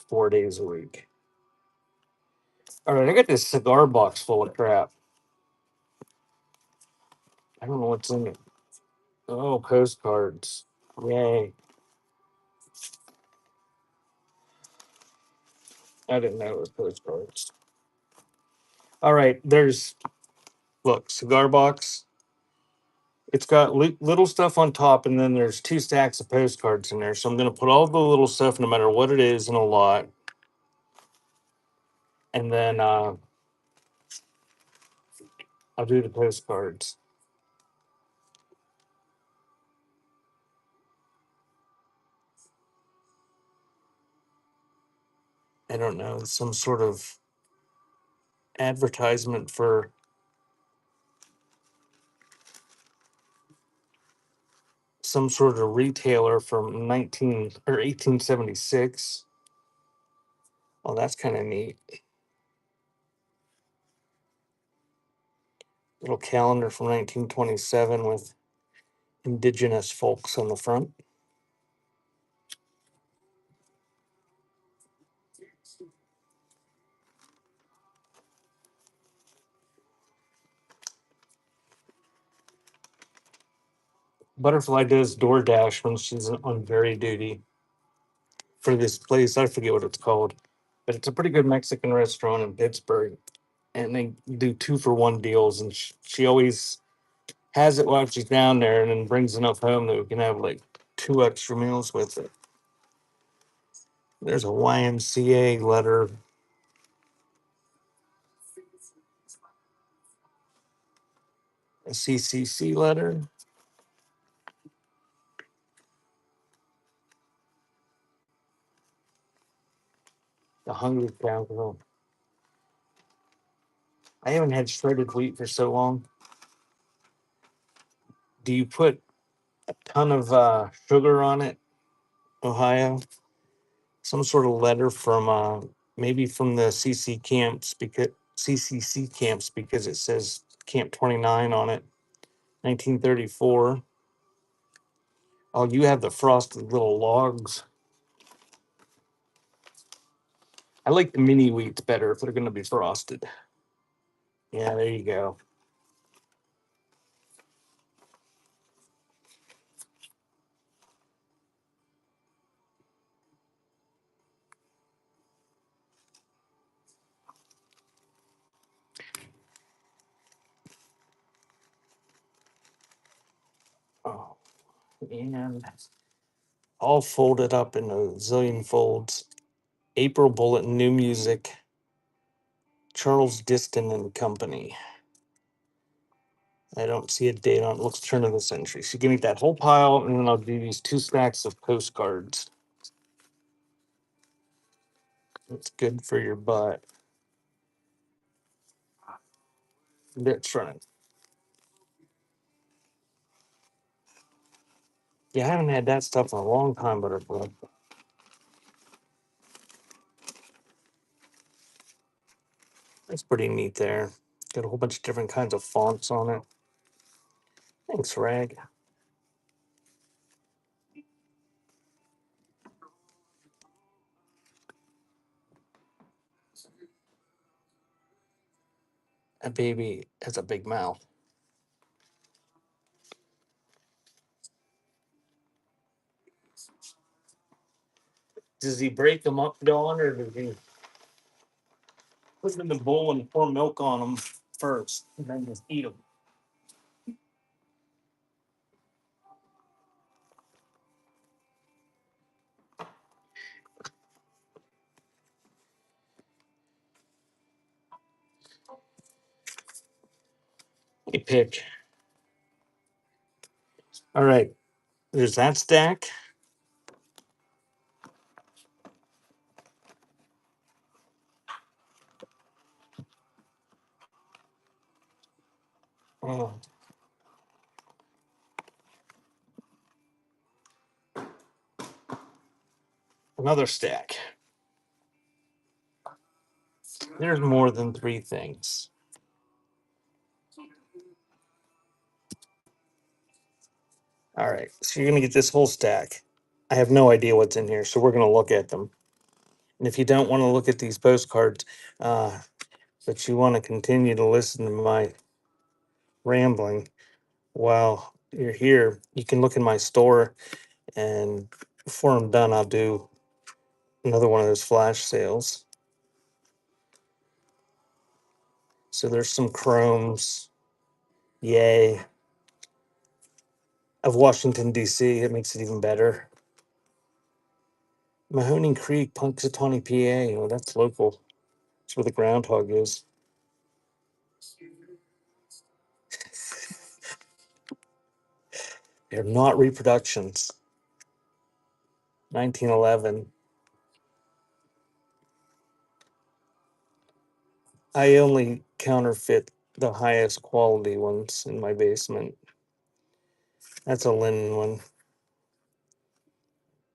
4 days a week. All right, I got this cigar box full of crap. I don't know what's in it. Oh, postcards. Yay. I didn't know it was postcards. All right, look, cigar box. It's got little stuff on top, and then there's two stacks of postcards in there. So I'm going to put all the little stuff, no matter what it is, in a lot. And then I'll do the postcards. I don't know, some sort of advertisement for some sort of retailer from 1876. Oh, that's kind of neat. Little calendar from 1927 with indigenous folks on the front. Butterfly does DoorDash when she's on very duty for this place. I forget what it's called, but it's a pretty good Mexican restaurant in Pittsburgh. And they do 2-for-1 deals. And she always has it while she's down there and then brings enough home that we can have like 2 extra meals with it. There's a YMCA letter. A CCC letter. The Hungry Capital. I haven't had shredded wheat for so long. Do you put a ton of sugar on it, Ohio? Some sort of letter from maybe from the CCC camps because it says Camp 29 on it, 1934. Oh, you have the frosted little logs. I like the mini wheats better if they're going to be frosted. Yeah, there you go. Oh, and all folded up in a zillion folds. April Bulletin, New Music, Charles Diston and Company. I don't see a date on it. Looks turn of the century. So give me that whole pile, and then I'll do these 2 stacks of postcards. It's good for your butt. That's right. Yeah, I haven't had that stuff in a long time, Butterfly. That's pretty neat there. Got a whole bunch of different kinds of fonts on it. Thanks, Rag. That baby has a big mouth. Does he break them up, Dawn, or does he put them in the bowl and pour milk on them first, and then just eat them? He pick. All right, there's that stack. Oh, another stack. There's more than 3 things. All right, so you're gonna get this whole stack. I have no idea what's in here, so we're gonna look at them. And if you don't want to look at these postcards, uh, but you want to continue to listen to my rambling while you're here, you can look in my store. And before I'm done, I'll do another one of those flash sales. So there's some chromes. Yay. Of Washington, D.C. It makes it even better. Mahoning Creek, Punxsutawney, PA. Oh, that's local. That's where the groundhog is. They're not reproductions. 1911. I only counterfeit the highest quality ones in my basement. That's a linen one.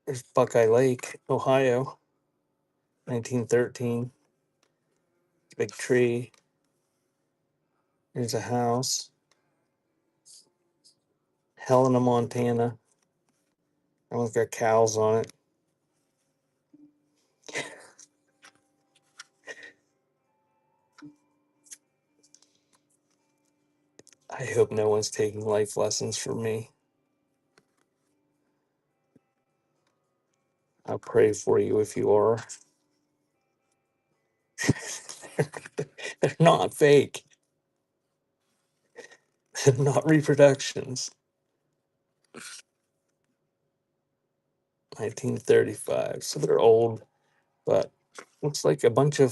There's Buckeye Lake, Ohio, 1913. Big tree. There's a house. Helena, Montana. That one's got cows on it. I hope no one's taking life lessons from me. I'll pray for you if you are. They're not fake. They're not reproductions. 1935. So they're old, but looks like a bunch of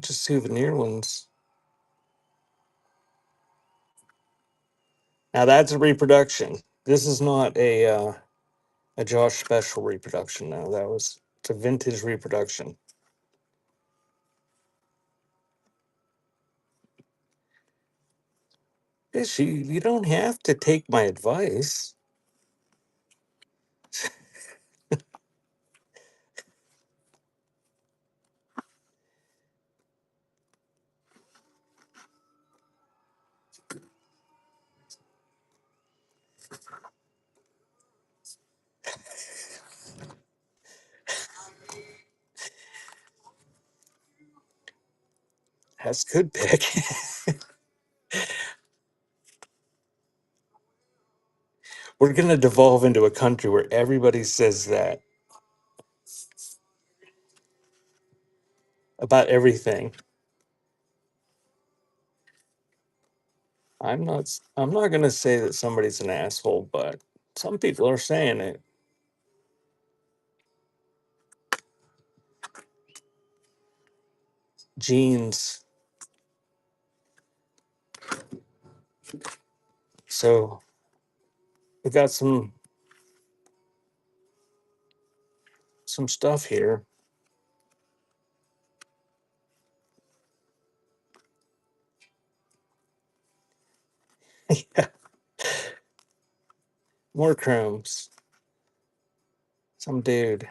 souvenir ones. Now that's a reproduction. This is not a Josh Special reproduction. Now it's a vintage reproduction. You don't have to take my advice. That's good pick. We're gonna devolve into a country where everybody says that about everything. I'm not gonna say that somebody's an asshole, but some people are saying it. Jeans. So we got some stuff here. Yeah, more chromes. Some dude.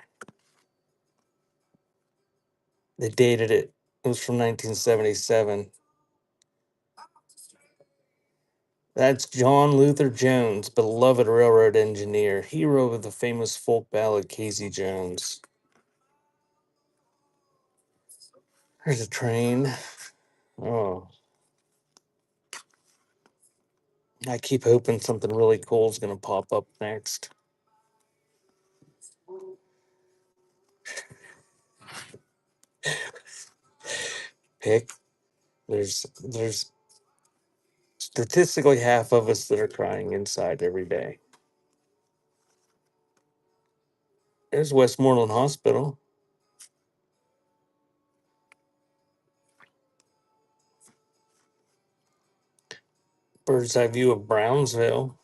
They dated it. It was from 1977. That's John Luther Jones, beloved railroad engineer, hero of the famous folk ballad Casey Jones. There's a train. Oh, I keep hoping something really cool is going to pop up next. Pick. There's statistically half of us that are crying inside every day. There's Westmoreland Hospital. Bird's eye view of Brownsville.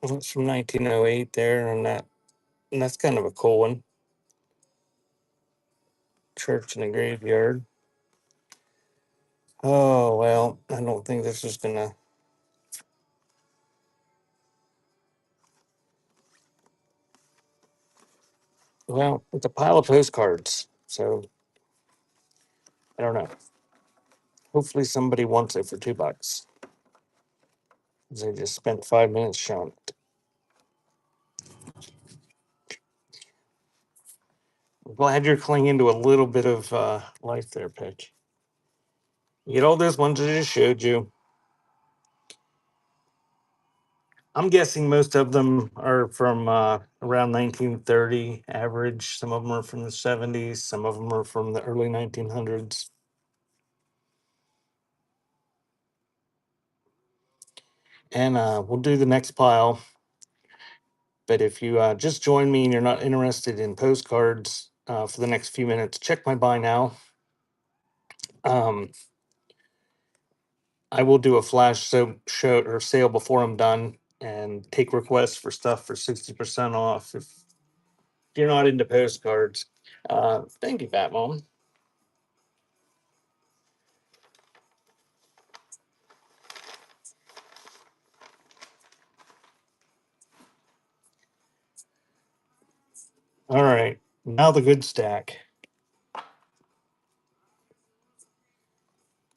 It's from 1908 there, and that's kind of a cool one. Church in a graveyard. Oh well, I don't think this is gonna. Well, it's a pile of postcards, so I don't know. Hopefully, somebody wants it for $2. 'Cause they just spent 5 minutes showing it. I'm glad you're clinging to a little bit of life there, Pick. You get all those ones I just showed you. I'm guessing most of them are from around 1930 average. Some of them are from the 70s. Some of them are from the early 1900s. And we'll do the next pile. But if you just join me and you're not interested in postcards for the next few minutes, check my buy now. Um, I will do a flash show or sale before I'm done and take requests for stuff for 60% off if you're not into postcards. Thank you, Bat Mom. All right, now the good stack.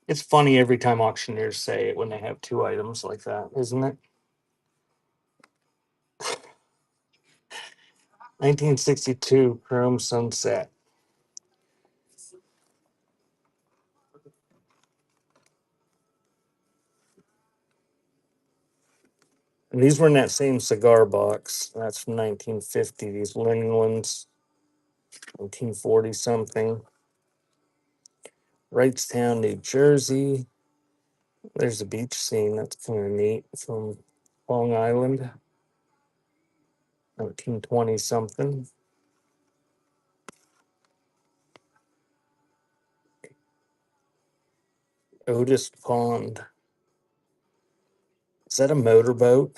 It's funny every time auctioneers say it when they have two items like that, isn't it? 1962 Chrome Sunset. And these were in that same cigar box. That's from 1950. These linen ones, 1940 something. Wrightstown, New Jersey. There's a beach scene. That's kind of neat from Long Island, 1920 something. Otis Pond. Is that a motorboat?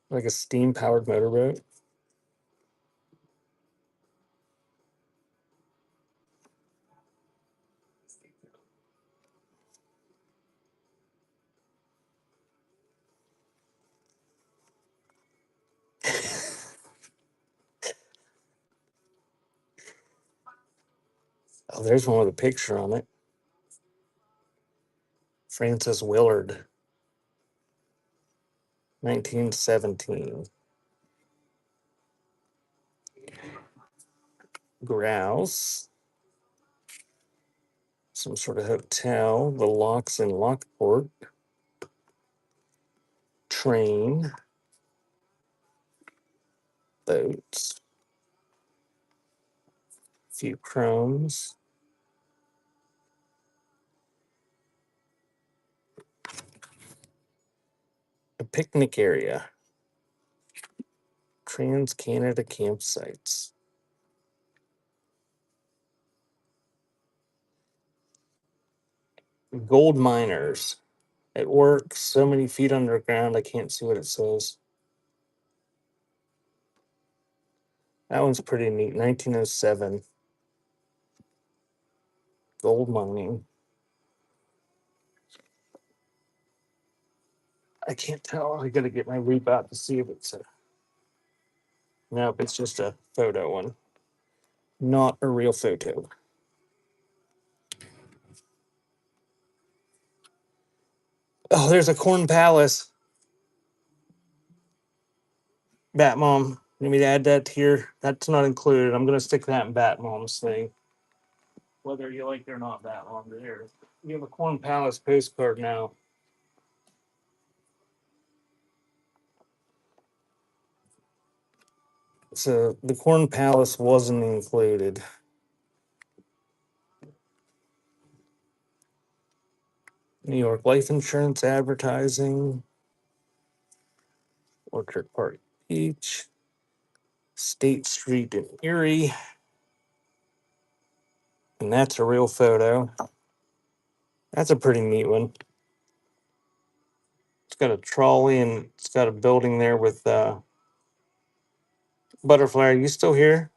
Like a steam powered motorboat? Oh, there's one with a picture on it. Francis Willard, 1917. Grouse. Some sort of hotel. The locks in Lockport. Train. Boats. Few chromes. A picnic area. Trans Canada campsites. Gold miners. It works so many feet underground, I can't see what it says. That one's pretty neat. 1907. Gold mining. I can't tell. I gotta get my reap out to see if it's a. Nope, it's just a photo one. Not a real photo. Oh, there's a corn palace. Bat Mom. Need me to add that here? That's not included. I'm gonna stick that in Bat Mom's thing. Whether you like it or not, Bat Mom. There. You have a corn palace postcard now. So the corn palace wasn't included. New York life insurance advertising. Orchard Park Beach. State Street in Erie. And that's a real photo. That's a pretty neat one. It's got a trolley and it's got a building there with butterfly. Are you still here?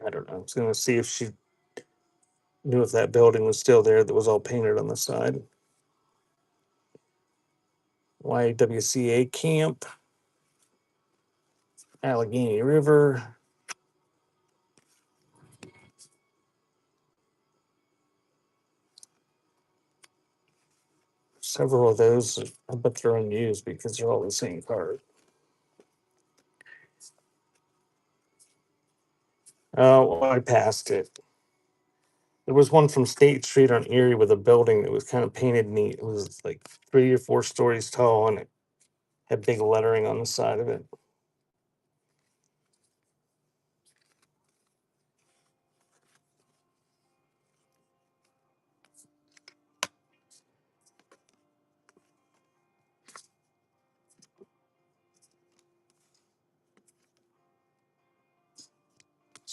I don't know. I was gonna see if she knew if that building was still there that was all painted on the side. YWCA camp. Allegheny River. Several of those, I bet they're unused because they're all the same card. Oh, well, I passed it. There was one from State Street on Erie with a building that was kind of painted neat. It was like 3 or 4 stories tall and it had big lettering on the side of it.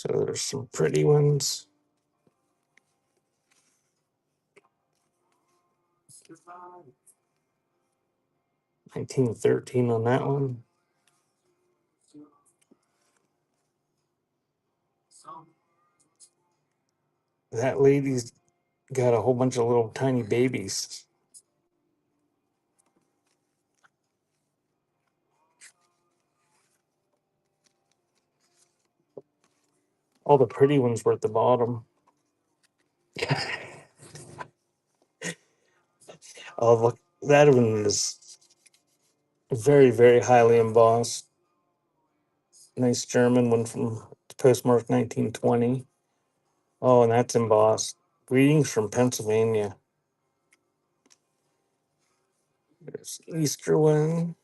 So there's some pretty ones. $19.13 on that one. That lady's got a whole bunch of little tiny babies. All the pretty ones were at the bottom. Oh, look, that one is very, very highly embossed. Nice German one from postmark 1920. Oh, and that's embossed. Greetings from Pennsylvania. There's Easter one.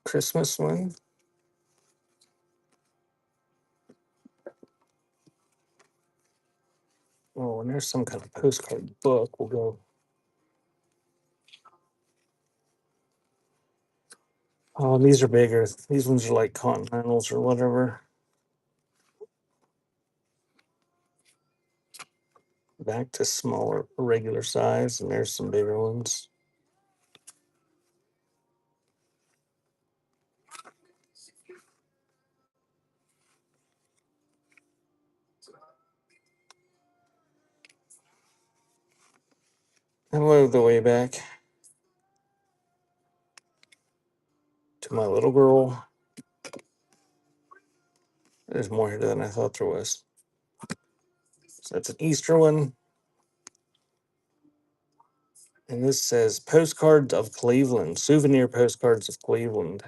Christmas one. Oh, and there's some kind of postcard book. We'll go. Oh, these are bigger. These ones are like Continentals or whatever. Back to smaller, regular size, and there's some bigger ones. Hello, the way back to my little girl. There's more here than I thought there was. So that's an Easter one. And this says Postcards of Cleveland, souvenir postcards of Cleveland.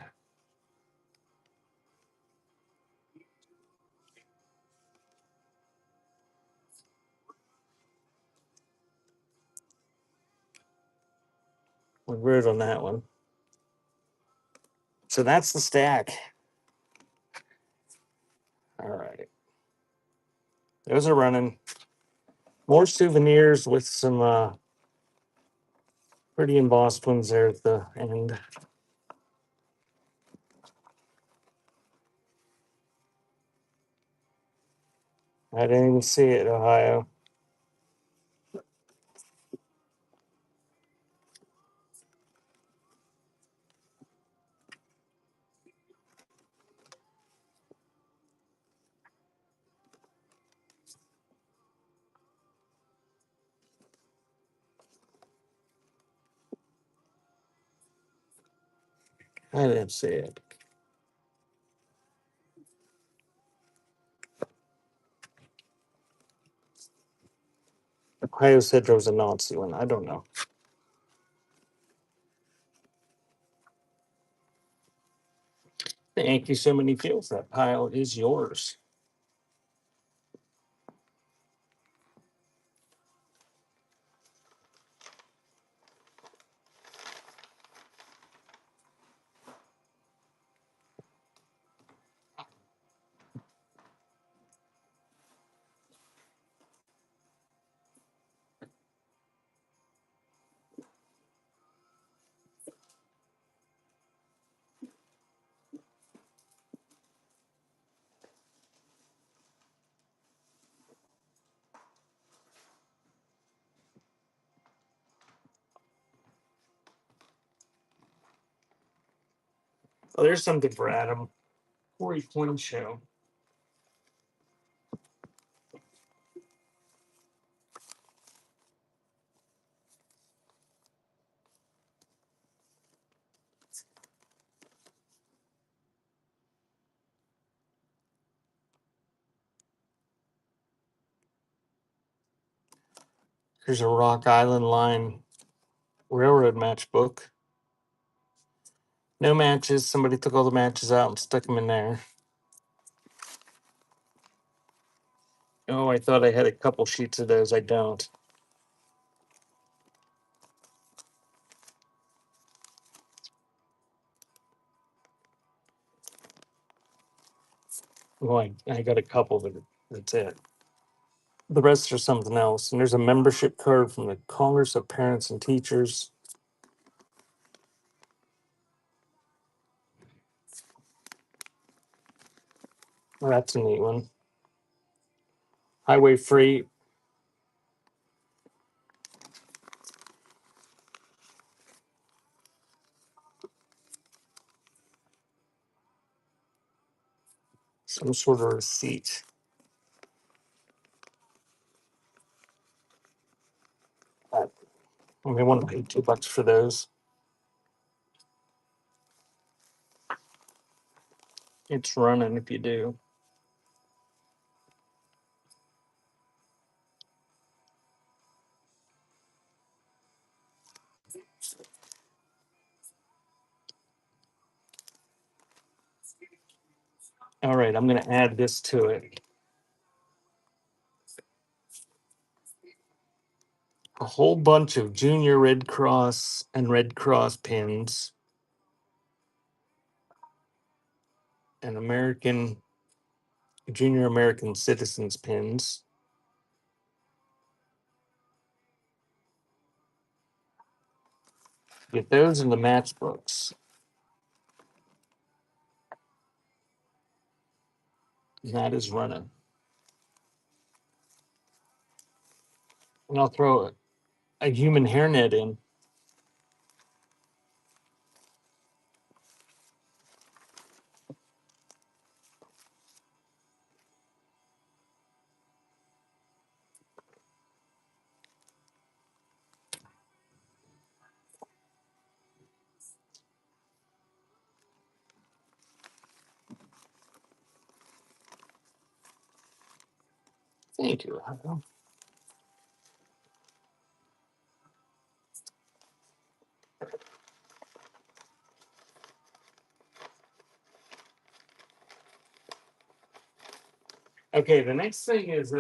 We wrote on that one. So that's the stack. All right. Those are running. More souvenirs with some pretty embossed ones there at the end. I didn't even see it, Ohio. I didn't see it. Ohio said there was a Nazi one. I don't know. Thank you so many fields. That pile is yours. Oh, there's something for Adam. Corey Coin Show. Here's a Rock Island Line railroad matchbook. No matches. Somebody took all the matches out and stuck them in there. Oh, I thought I had a couple sheets of those. I don't. Well, I got a couple, but that's it. The rest are something else. And there's a membership card from the Congress of Parents and Teachers. Well, that's a neat one. Highway freight. Some sort of receipt. I may want to pay $2 for those. It's running if you do. All right, I'm going to add this to it. A whole bunch of Junior Red Cross and Red Cross pins, and Junior American Citizens pins. Get those in the matchbooks. And that is running. And I'll throw a human hairnet in. Thank you. Okay, the next thing is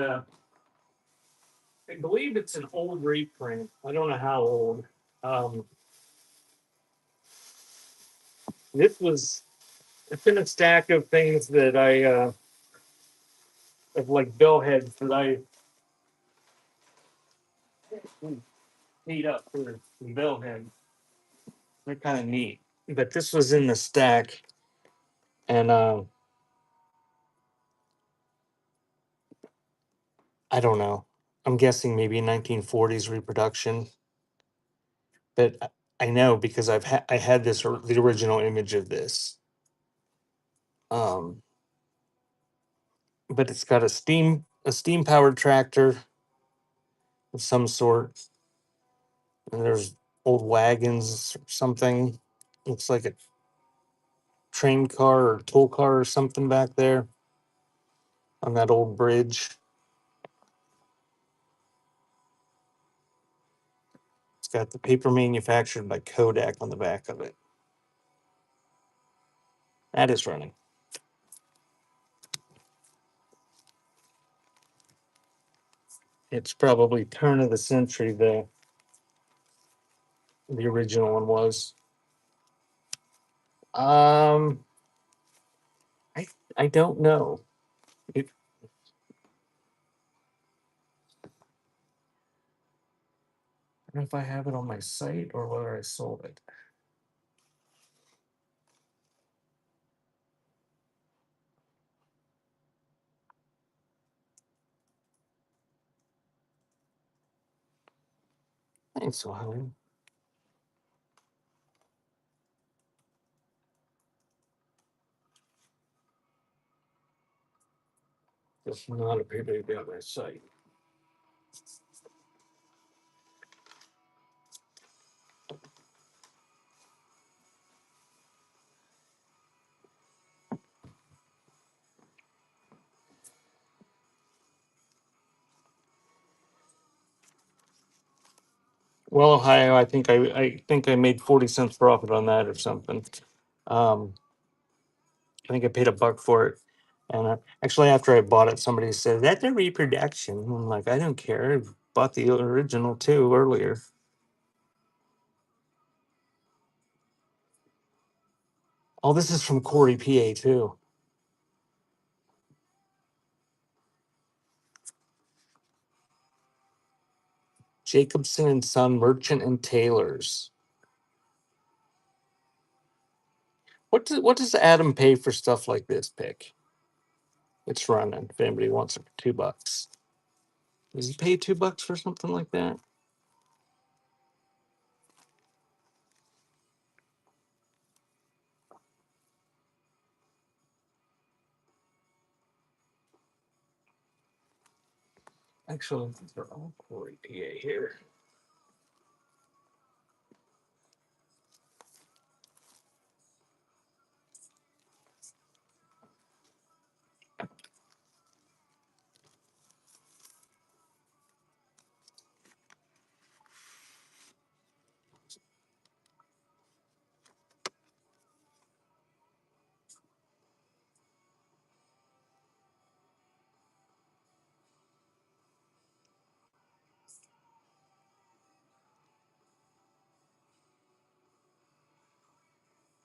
I believe it's an old reprint. I don't know how old. Um, this was it's in a stack of things that I of like bill heads that I need up for bill heads. They're kind of neat. But this was in the stack, and I don't know. I'm guessing maybe 1940s reproduction, but I know because I had the original image of this. Um, but it's got a steam powered tractor of some sort, and there's old wagons or something. Looks like a train car or tool car or something back there on that old bridge. It's got the paper manufactured by Kodak on the back of it. That is running. It's probably turn of the century. The original one was. Um, I I don't know. It, I don't know if I have it on my site or whether I sold it. Thanks, so, honey. Just not a paper on my site. Well, Ohio, I think I made 40 cents profit on that or something. Um, I think I paid $1 for it. And actually, after I bought it, somebody said that's a reproduction. I'm like, I don't care. I bought the original too earlier. Oh, this is from Corey, PA too. Jacobson and Son Merchant and Tailors. What does Adam pay for stuff like this pick? It's running. If anybody wants it for $2. Does he pay $2 for something like that? Actually, they're all Corey PA here.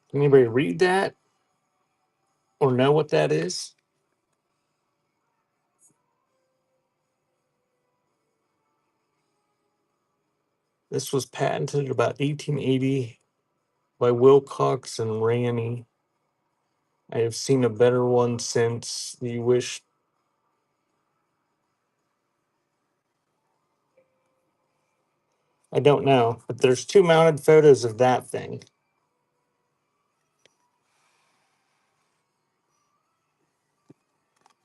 Can anybody read that or know what that is? This was patented about 1880 by Wilcox and Ranney. I have seen a better one since. You wish. I don't know, but there's two mounted photos of that thing.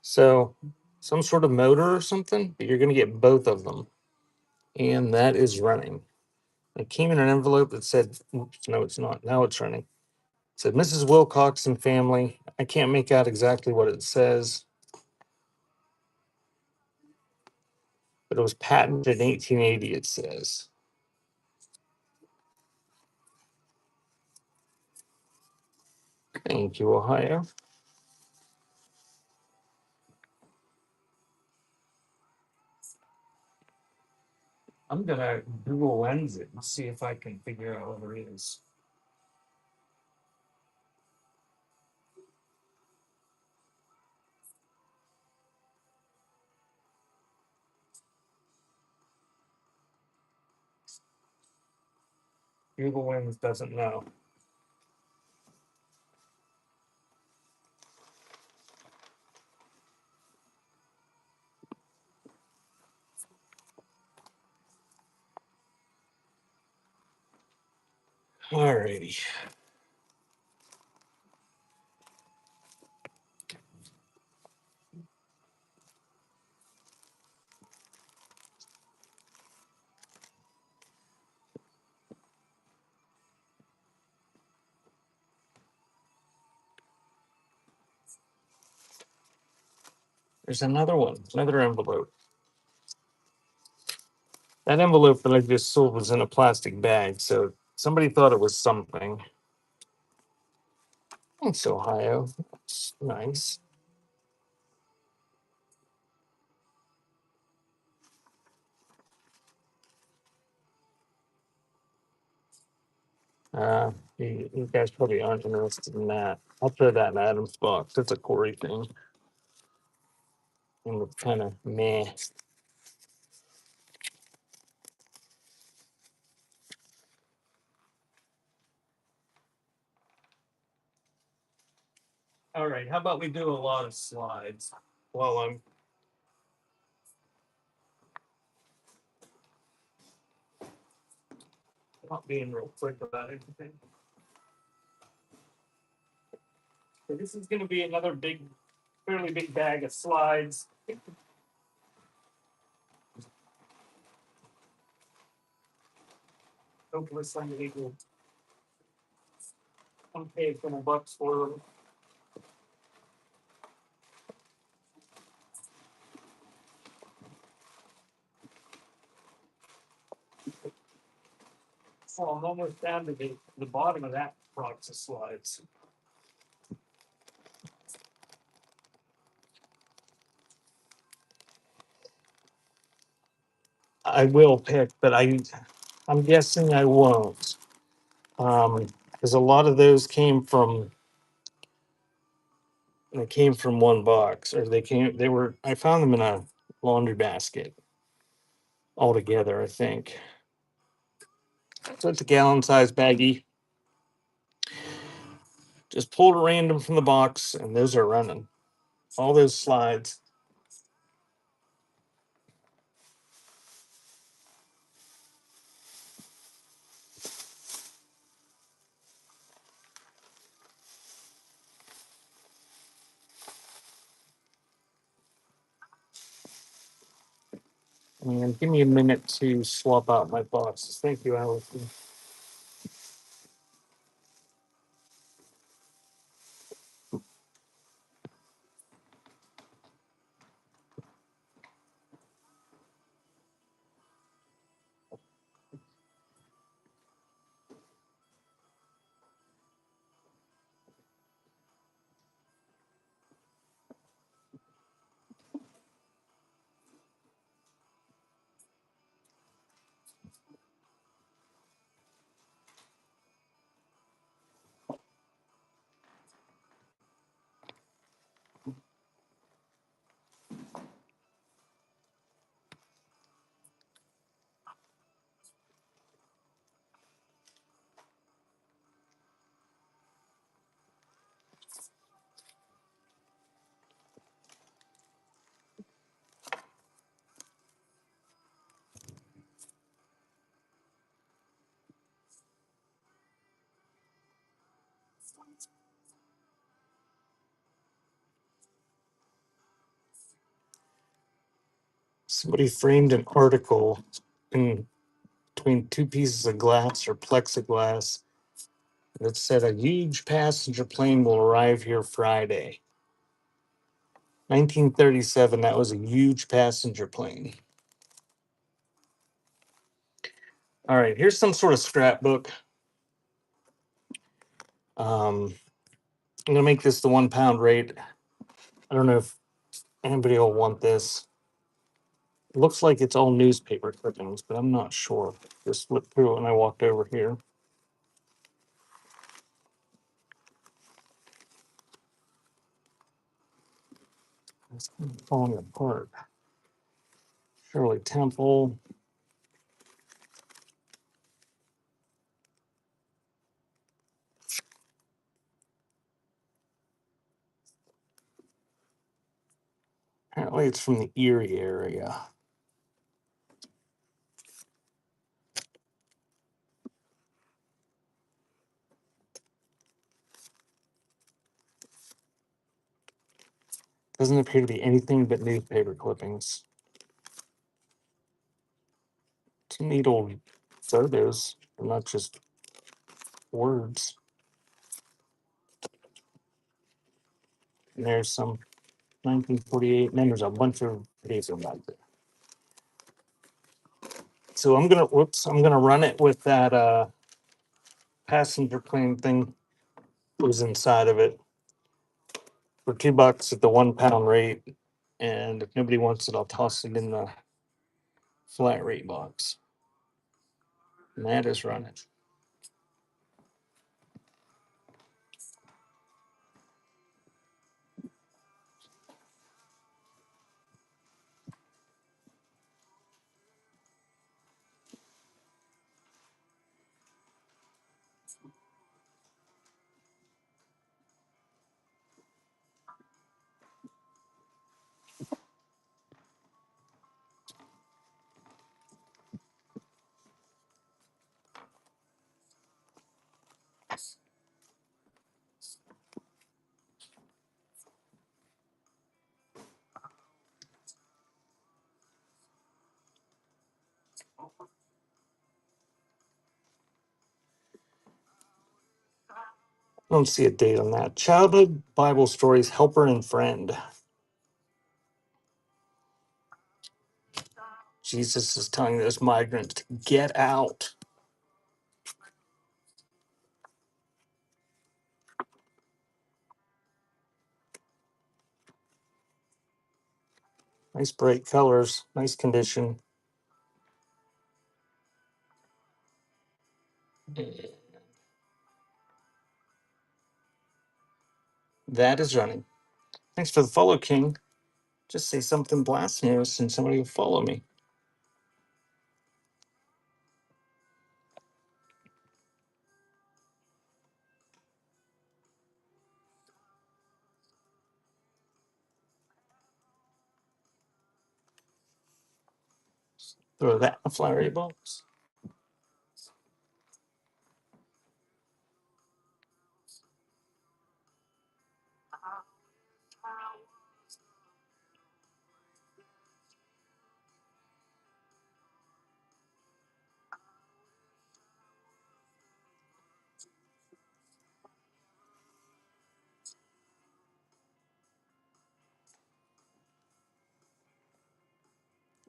So, some sort of motor or something, but you're going to get both of them. And that is running. It came in an envelope that said, oops, no, it's not. Now it's running. It said Mrs. Wilcox and family. I can't make out exactly what it says, but it was patented in 1880, it says. Thank you, Ohio. I'm going to Google Lens it and see if I can figure out what it is. Google Lens doesn't know. Alrighty. There's another one, another envelope. That envelope that I just sold was in a plastic bag, so somebody thought it was something. Thanks, Ohio. That's nice. You guys probably aren't interested in that. I'll throw that in Adam's box. It's a Corey thing. And it's kind of meh. All right, how about we do a lot of slides while I'm not being real quick about everything. So this is going to be another fairly big bag of slides. Hopefully somebody will come pay a couple bucks for them. So I'm almost down to the bottom of that box of slides. I will pick, but I'm guessing I won't. Because a lot of those came from one box, or I found them in a laundry basket altogether, I think. So it's a gallon size baggie. Just pulled a random from the box, and those are running. All those slides. And give me a minute to swap out my boxes. Thank you, Allison. Somebody framed an article in between two pieces of glass or plexiglass that said a huge passenger plane will arrive here Friday. 1937, that was a huge passenger plane. All right, here's some sort of scrapbook. I'm gonna make this the 1 pound rate. I don't know if anybody will want this. It looks like it's all newspaper clippings, but I'm not sure. Just flipped through it when I walked over here. It's kind of falling apart. Shirley Temple. Apparently, it's from the Erie area. Doesn't appear to be anything but newspaper clippings. Some neat old photos, not just words. And there's some 1948, and then there's a bunch of days about there. So I'm gonna run it with that passenger plane thing that was inside of it for $2 at the 1 pound rate. And if nobody wants it, I'll toss it in the flat rate box. And that is running. I don't see a date on that. Childhood Bible Stories, Helper and Friend. Jesus is telling those migrants to get out. Nice bright colors, nice condition. That is running. Thanks for the follow, King. Just say something blasphemous and somebody will follow me. Throw that in a flowery box.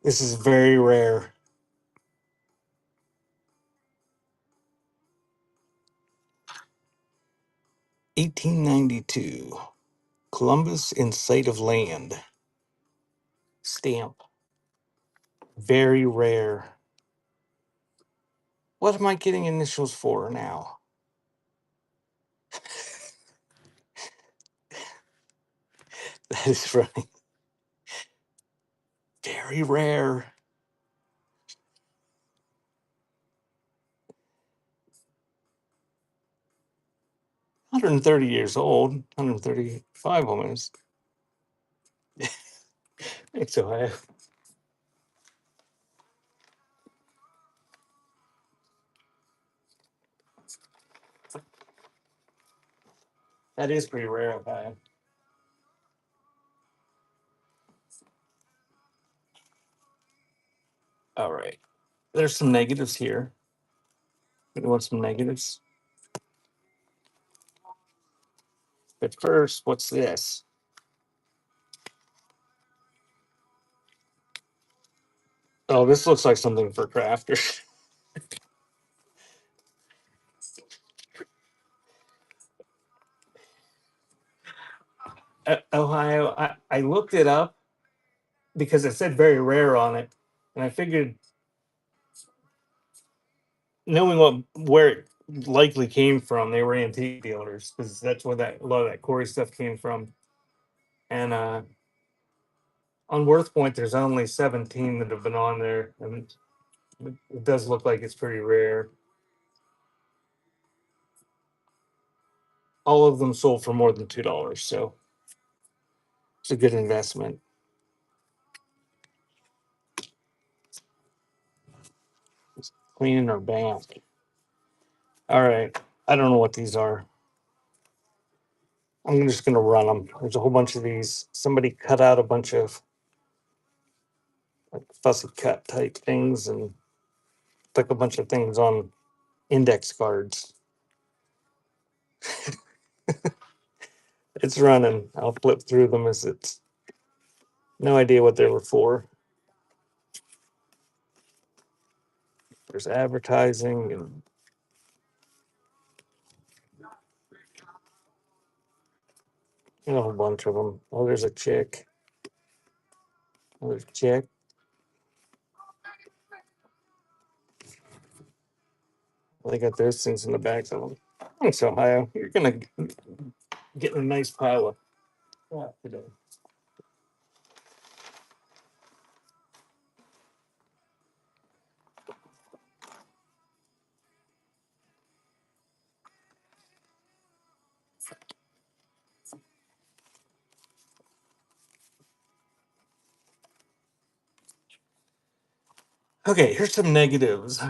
This is very rare. $18.92. Columbus in sight of land. Stamp. Very rare. What am I getting initials for now? That is funny. Very rare. 130 years old. 135 almost. Thanks, Ohio. That is pretty rare, Ohio. All right. There's some negatives here. You want some negatives? But first, what's this? Oh, this looks like something for crafters. Ohio, I looked it up because it said very rare on it. And I figured, knowing where it likely came from, they were antique dealers because that's where a lot of that Corey stuff came from. And on Worth Point, there's only 17 that have been on there, and it does look like it's pretty rare. All of them sold for more than $2, so it's a good investment. Just cleaning our bank. All right, I don't know what these are. I'm just gonna run them. There's a whole bunch of these. Somebody cut out a bunch of like fussy cut type things and stuck a bunch of things on index cards. It's running. I'll flip through them as it's no idea what they were for. There's advertising and a whole bunch of them. Oh, there's a chick. Oh, there's a chick. Well, they got those things in the backs of them. Thanks, Ohio. You're gonna get a nice pile of crap today. Okay, here's some negatives.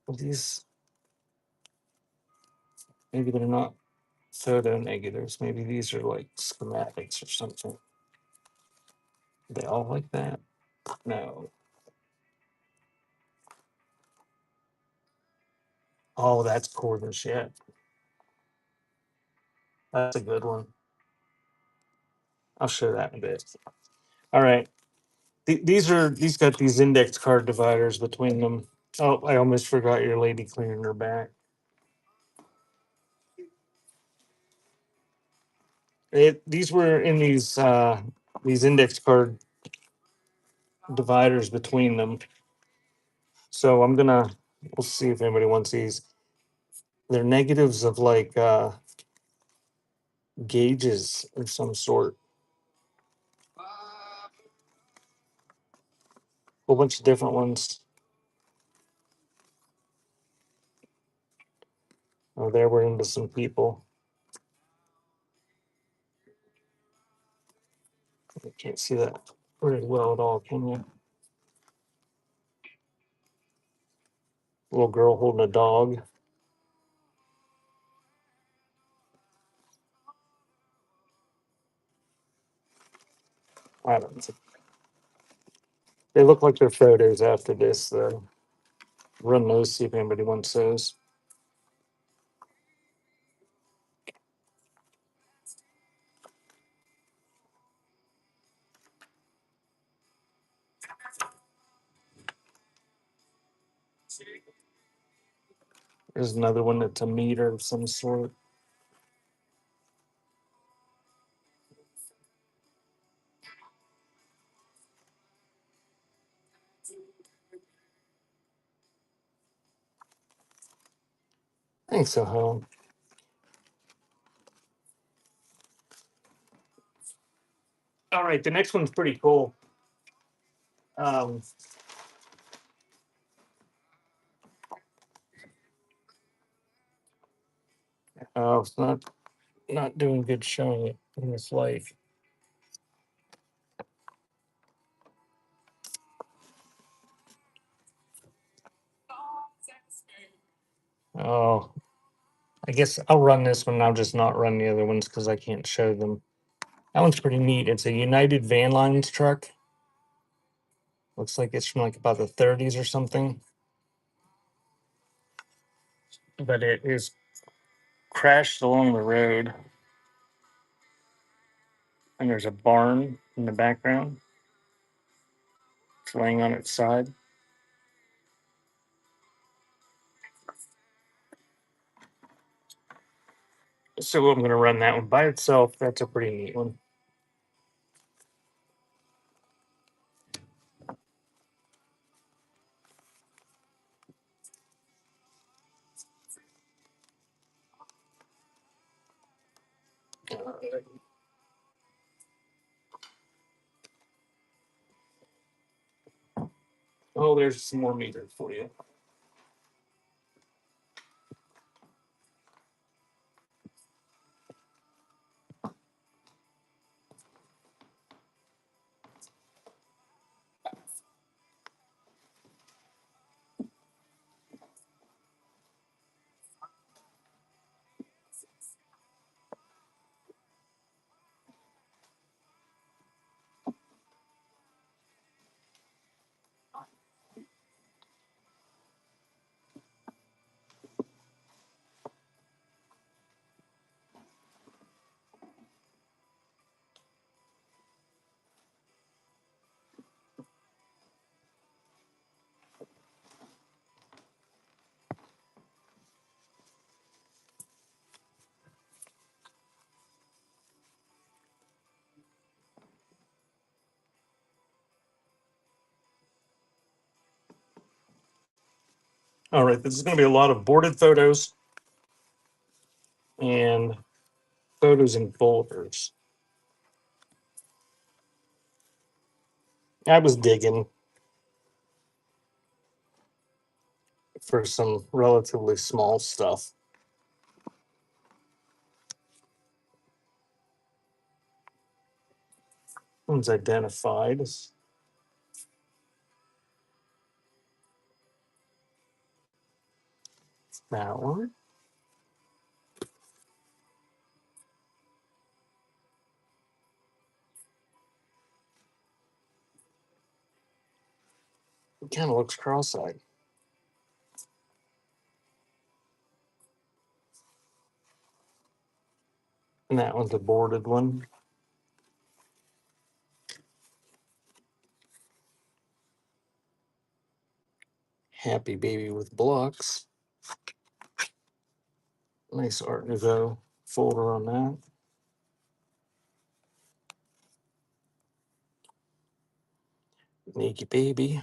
These maybe they're not photo negatives. Maybe these are like schematics or something. Are they all like that? No. Oh, that's cool than shit. That's a good one. I'll show that in a bit. All right. These got these index card dividers between them. Oh, I almost forgot your lady cleaning her back. These were in these index card dividers between them. So we'll see if anybody wants these. They're negatives of like gauges of some sort. Whole bunch of different ones. Oh, there we're into some people. I can't see that. pretty well at all, can you? Little girl holding a dog. I don't know. They look like they're photos after this, though. Run those, see if anybody wants those. There's another one that's a meter of some sort. I think so, huh? All right, the next one's pretty cool. Um, it's not doing good showing it in this light. Oh, I guess I'll run this one. I'll just not run the other ones because I can't show them. That one's pretty neat. It's a United Van Lines truck. Looks like it's from like about the 30s or something. But it is crashed along the road. And there's a barn in the background. It's laying on its side. So I'm going to run that one by itself. That's a pretty neat one. Oh, there's some more meters for you. All right, this is going to be a lot of boarded photos and photos in folders. I was digging for some relatively small stuff. One's identified as that one. It kind of looks cross-eyed. And that one's a boarded one. Happy baby with blocks. Nice Art Nouveau folder on that. Naked baby.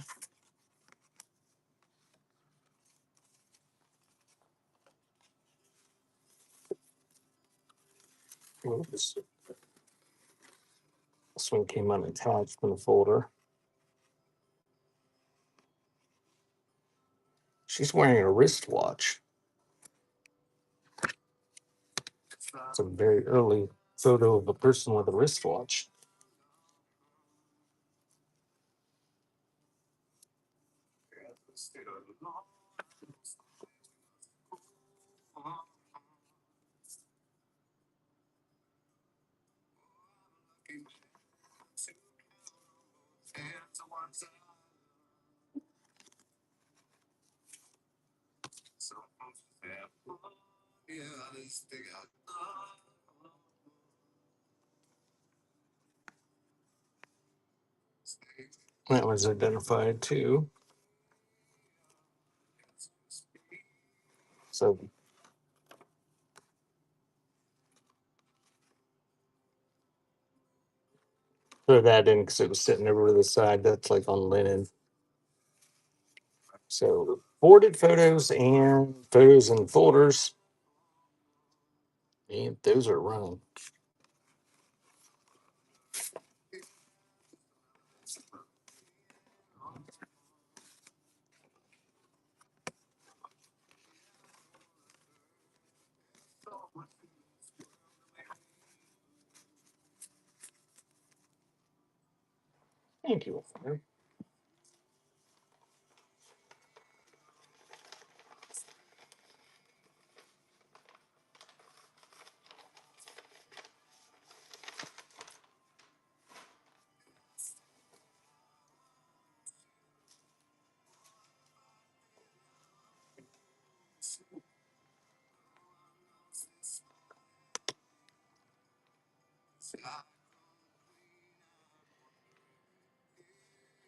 Oops. This one came unattached in the folder. She's wearing a wristwatch. It's a very early photo of a person with a wristwatch. That was identified too. So throw that in because it was sitting over to the side. That's like on linen. So boarded photos and folders. And those are running. Thank you.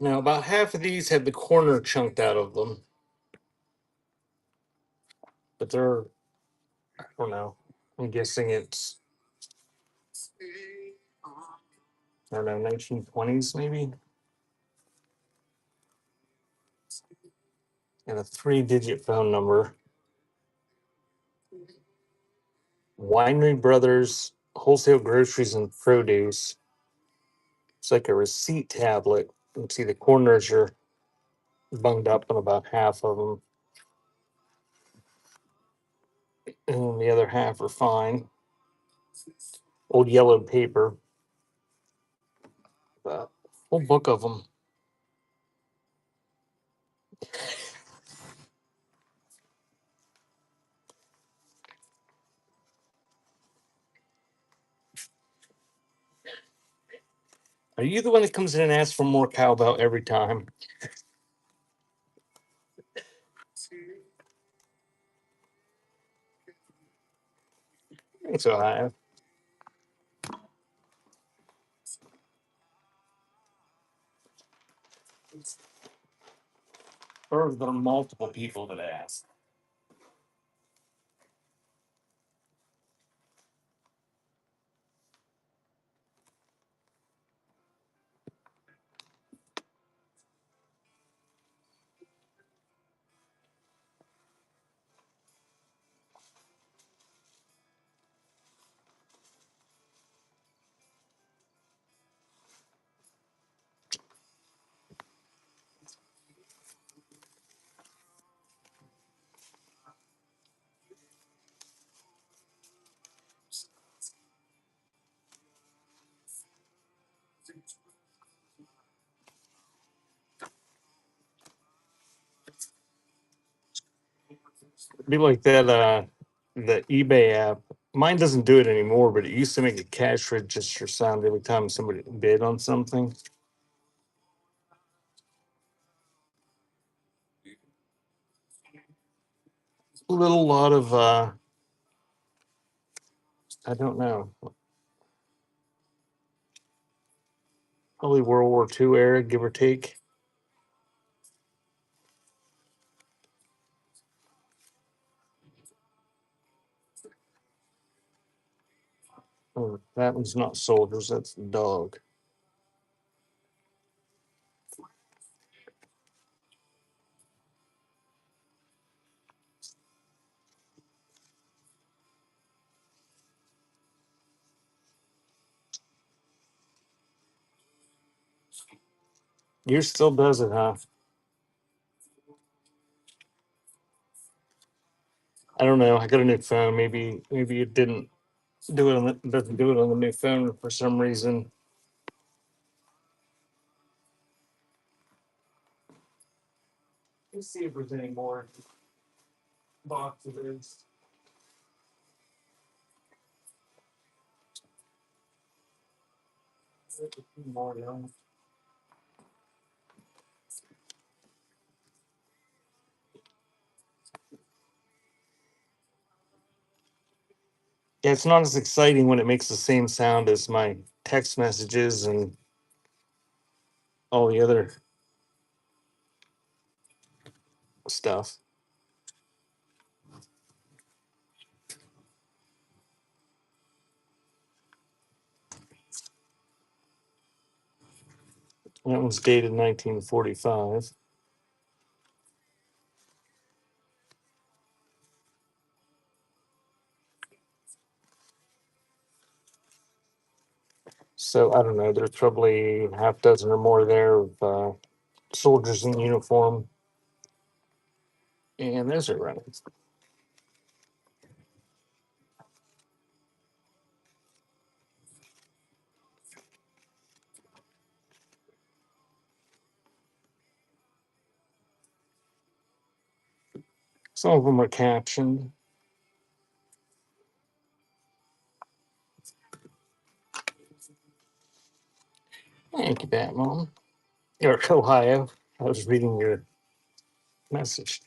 Now, about half of these have the corner chunked out of them, but they're, I don't know. I'm guessing it's, I don't know, 1920s maybe, and a 3-digit phone number. Winery Brothers, Wholesale Groceries and Produce. It's like a receipt tablet. You can see the corners are bunged up on about half of them, and the other half are fine. Old yellowed paper, but whole book of them. Are you the one that comes in and asks for more cowbell every time? So I have. Or there are multiple people that ask. It'd be like that the eBay app. Mine doesn't do it anymore, but it used to make a cash register sound every time somebody bid on something. A little lot of I don't know. Probably World War II era, give or take. Oh, that one's not soldiers, that's the dog. Yours still does it, huh? I don't know. I got a new phone. Maybe it didn't do it on the doesn't do it on the new phone for some reason. Let's see if there's any more boxes. More, yeah. Yeah, it's not as exciting when it makes the same sound as my text messages and all the other stuff. That one's dated 1945. So I don't know. There's probably half dozen or more there of soldiers in uniform, and those are running. Some of them are captioned. Thank you, Batman. Or Ohio. I was reading your message.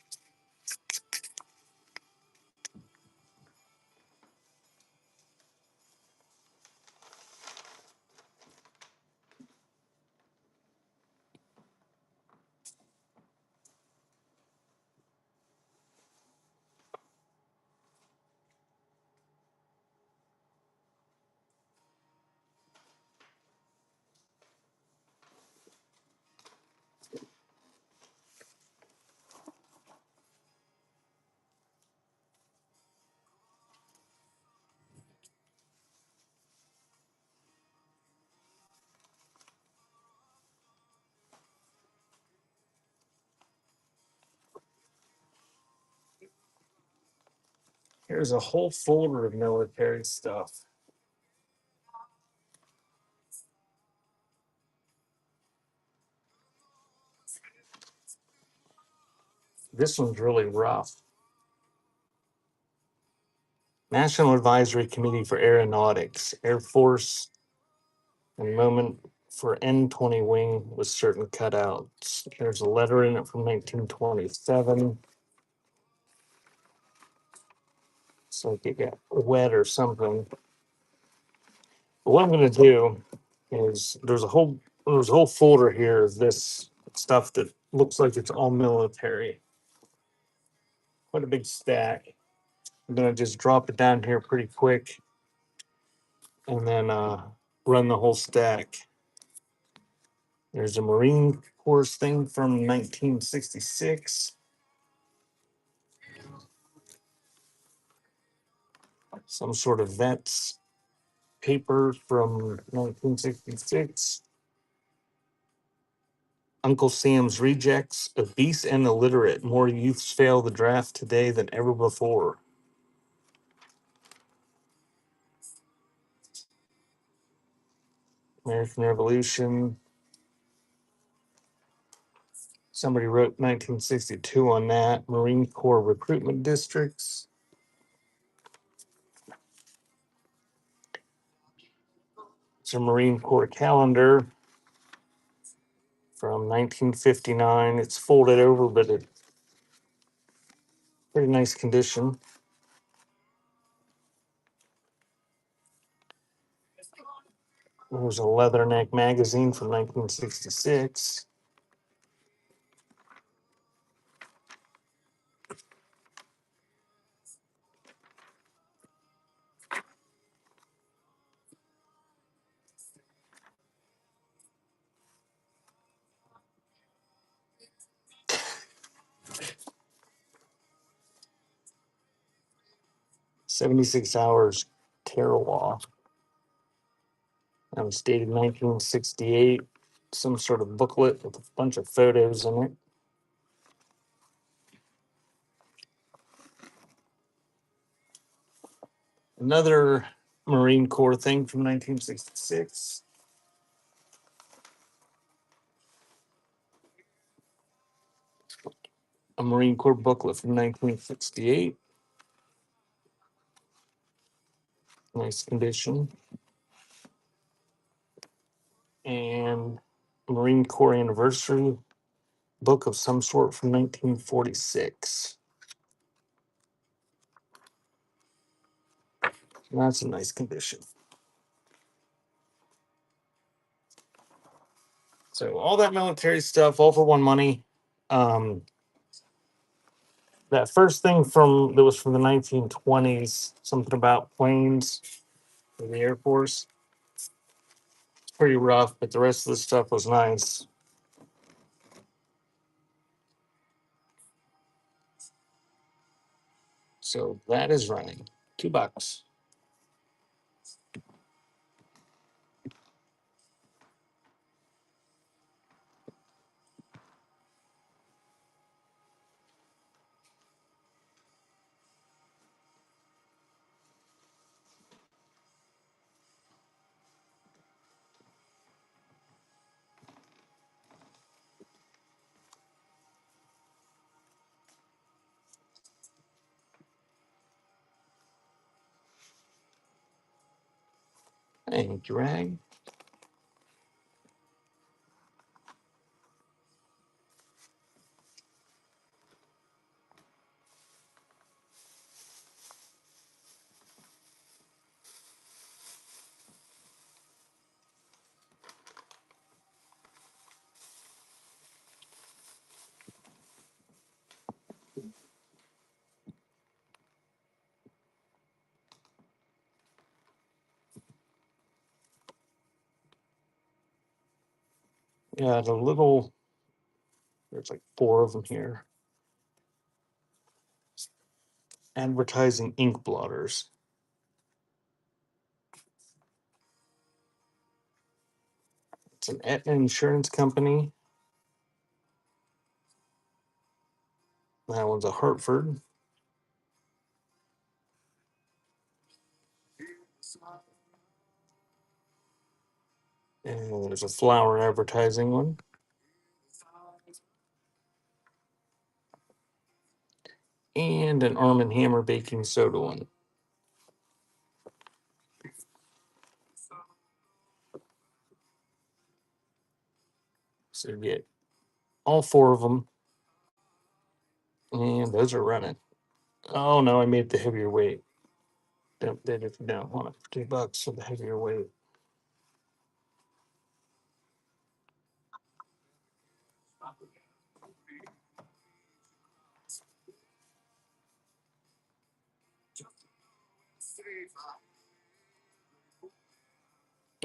Here's a whole folder of military stuff. This one's really rough. National Advisory Committee for Aeronautics, Air Force, and moment for N-20 wing with certain cutouts. There's a letter in it from 1927. So like it got wet or something. But what I'm going to do is there's a whole folder here of this stuff that looks like it's all military. Quite a big stack. I'm going to just drop it down here pretty quick and then run the whole stack. There's a Marine Corps thing from 1966. Some sort of vets paper from 1966. Uncle Sam's Rejects, Obese and Illiterate. More youths fail the draft today than ever before. American Revolution. Somebody wrote 1962 on that. Marine Corps recruitment districts. It's a Marine Corps calendar from 1959. It's folded over, but it's pretty nice condition. There's a Leatherneck magazine from 1966. "76 Hours Terror Law." That was dated 1968. Some sort of booklet with a bunch of photos in it. Another Marine Corps thing from 1966. a Marine Corps booklet from 1968. Nice condition. And Marine Corps anniversary book of some sort from 1946. That's a nice condition. So all that military stuff, all for one money. Um, that first thing that was from the 1920s, something about planes in the Air Force. It's pretty rough, but the rest of the stuff was nice. So that is running $2. And drag. Yeah, there's like 4 of them here. Advertising ink blotters. It's an insurance company. That one's a Hartford. And there's a flower advertising one. And an Arm& and Hammer baking soda one. So you get all 4 of them. And those are running. Oh no, I made the heavier weight. That if you don't want it for $2 for the heavier weight.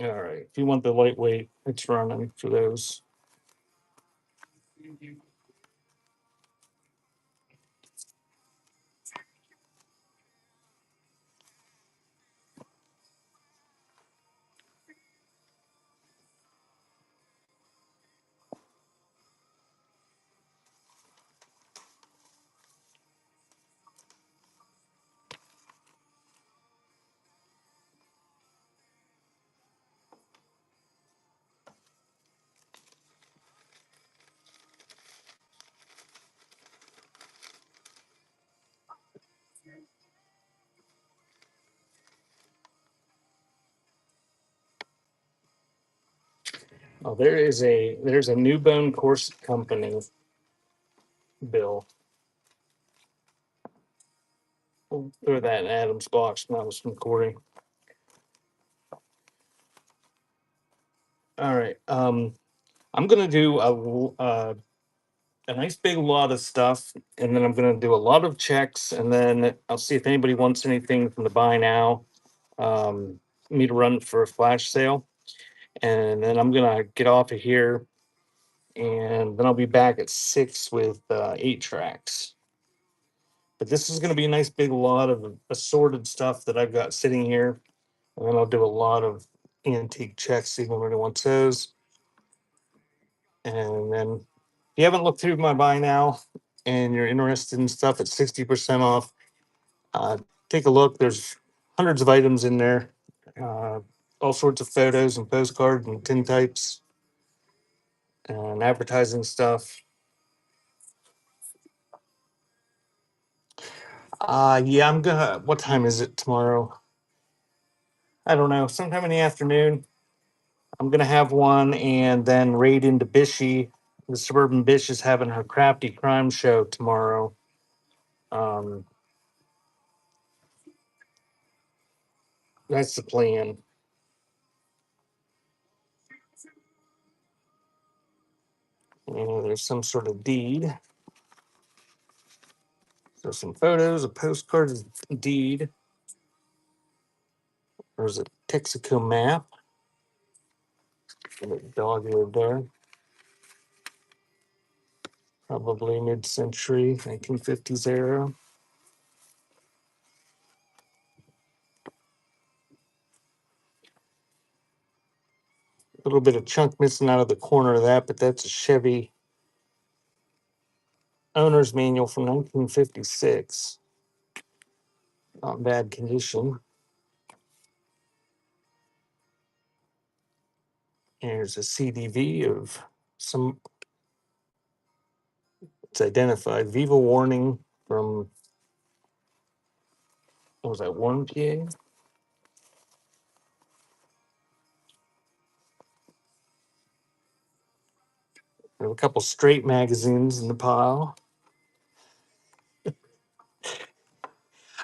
All right. If you want the lightweight, it's running for those. Oh, there's a new bone course company bill. We'll throw that in Adam's box. That was from Corey. All right. I'm gonna do a nice big lot of stuff, and then I'm gonna do a lot of checks, and then I'll see if anybody wants anything from the buy now. Me to run for a flash sale, and then I'm gonna get off of here, and then I'll be back at 6 with 8 tracks. But this is gonna be a nice big lot of assorted stuff that I've got sitting here, and then I'll do a lot of antique checks, see if anybody wants those. And then if you haven't looked through my buy now and you're interested in stuff at 60% off, uh, take a look. There's hundreds of items in there, uh, all sorts of photos and postcards and tintypes and advertising stuff. Yeah, I'm gonna. What time is it tomorrow? I don't know. Sometime in the afternoon. I'm gonna have one, and then raid into Bishy. The Suburban Bish is having her crafty crime show tomorrow. Um, that's the plan. There's some sort of deed. So some photos, a postcard, a deed. There's a Texaco map. And a dog lived there. Probably mid-century, 1950s era. A little bit of chunk missing out of the corner of that, but that's a Chevy owner's manual from 1956. Not in bad condition. Here's a CDV of some, it's identified, Viva warning from, what was that, Warren, PA? There were a couple straight magazines in the pile.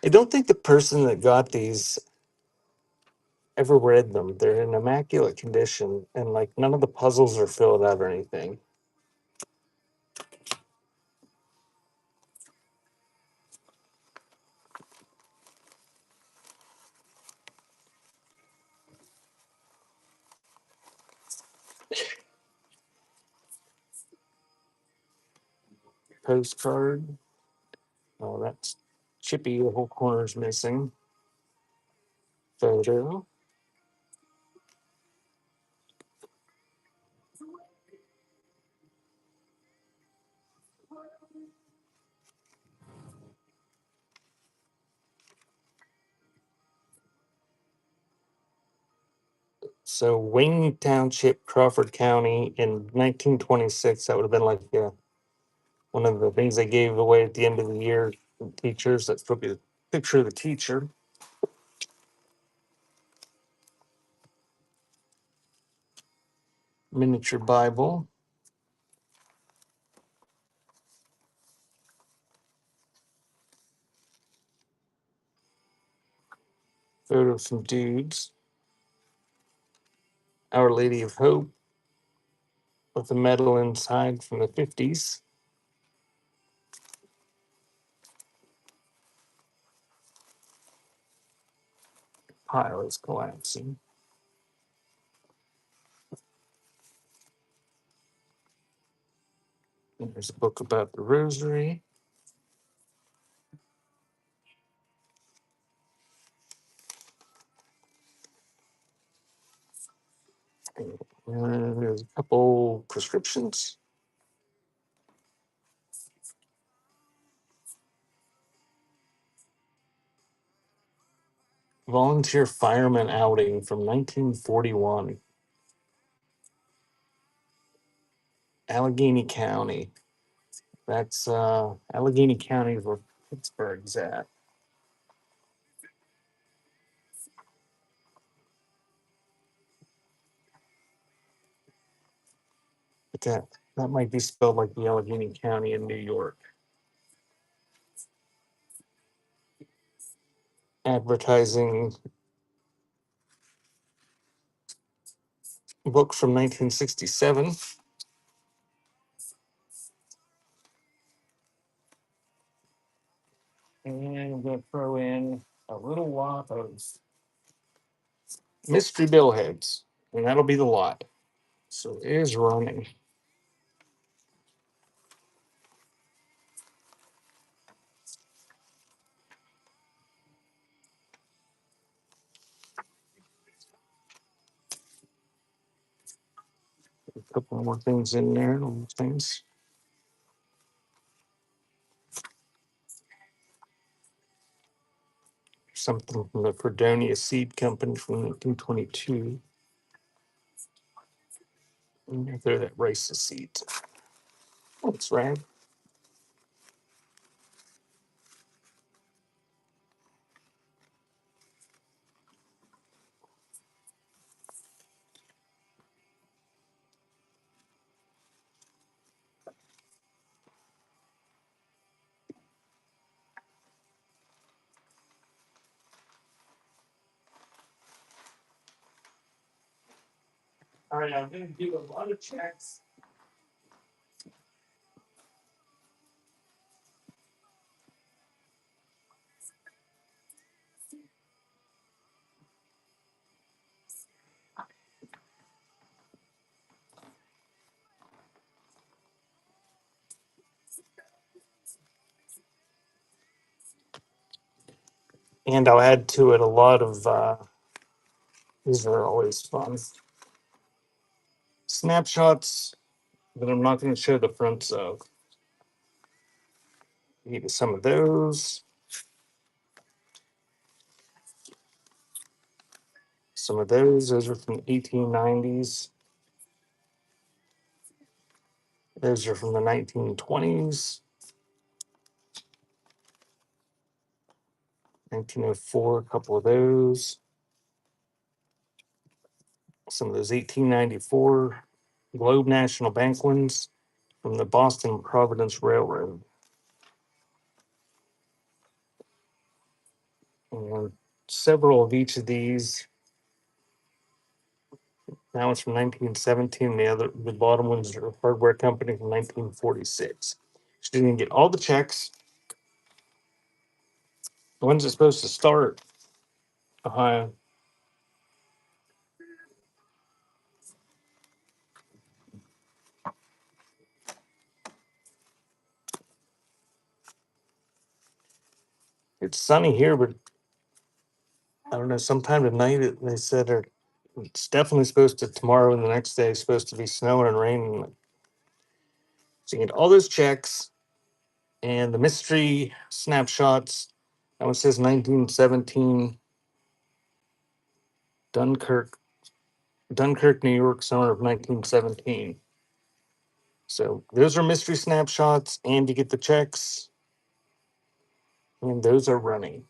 I don't think the person that got these ever read them. They're in immaculate condition, and like none of the puzzles are filled out or anything. Postcard. Oh, that's chippy. The whole corner's missing. Photo. So Wayne Township, Crawford County in 1926. That would have been like one of the things they gave away at the end of the year. Teachers. That's probably a picture of the teacher. Miniature Bible. Photo of some dudes. Our Lady of Hope with a medal inside from the 50s. Pile is collapsing. And there's a book about the rosary. And there's a couple prescriptions. Volunteer fireman outing from 1941. Allegheny County. That's Allegheny County is where Pittsburgh's at. But that might be spelled like the Allegheny County in New York. Advertising book from 1967. And I'm going to throw in a little lot of mystery billheads, and that'll be the lot. So it is running. A couple more things in there, little things. Something from the Fredonia Seed Company from 1922. And throw that rice seed. Thanks, Ryan. All right, I'm going to do a lot of checks. And I'll add to it a lot of, these are always fun, snapshots that I'm not going to show the fronts of. Need some of those. Some of those are from the 1890s. Those are from the 1920s. 1904, a couple of those. Some of those 1894 Globe National Bank ones from the Boston Providence Railroad. And several of each of these. That one's from 1917. The bottom ones are a hardware company from 1946. So you can get all the checks. When's it supposed to start? Ohio. It's sunny here, but I don't know. Sometime tonight they said it's definitely supposed to tomorrow and the next day is supposed to be snowing and raining. So you get all those checks and the mystery snapshots. That one says 1917 Dunkirk, New York, summer of 1917. So those are mystery snapshots, and you get the checks, and those are running.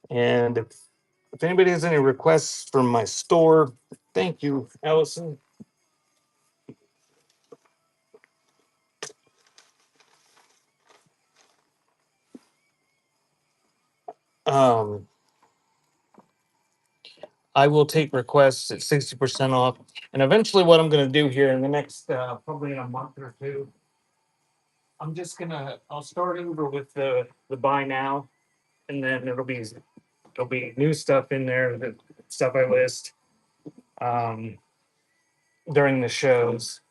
And if anybody has any requests from my store, thank you, Allison. Um, I will take requests at 60% off. And eventually, what I'm going to do here in the next, probably in a month or two, I'll start over with the buy now, and then there'll be new stuff in there, the stuff I list um, during the shows,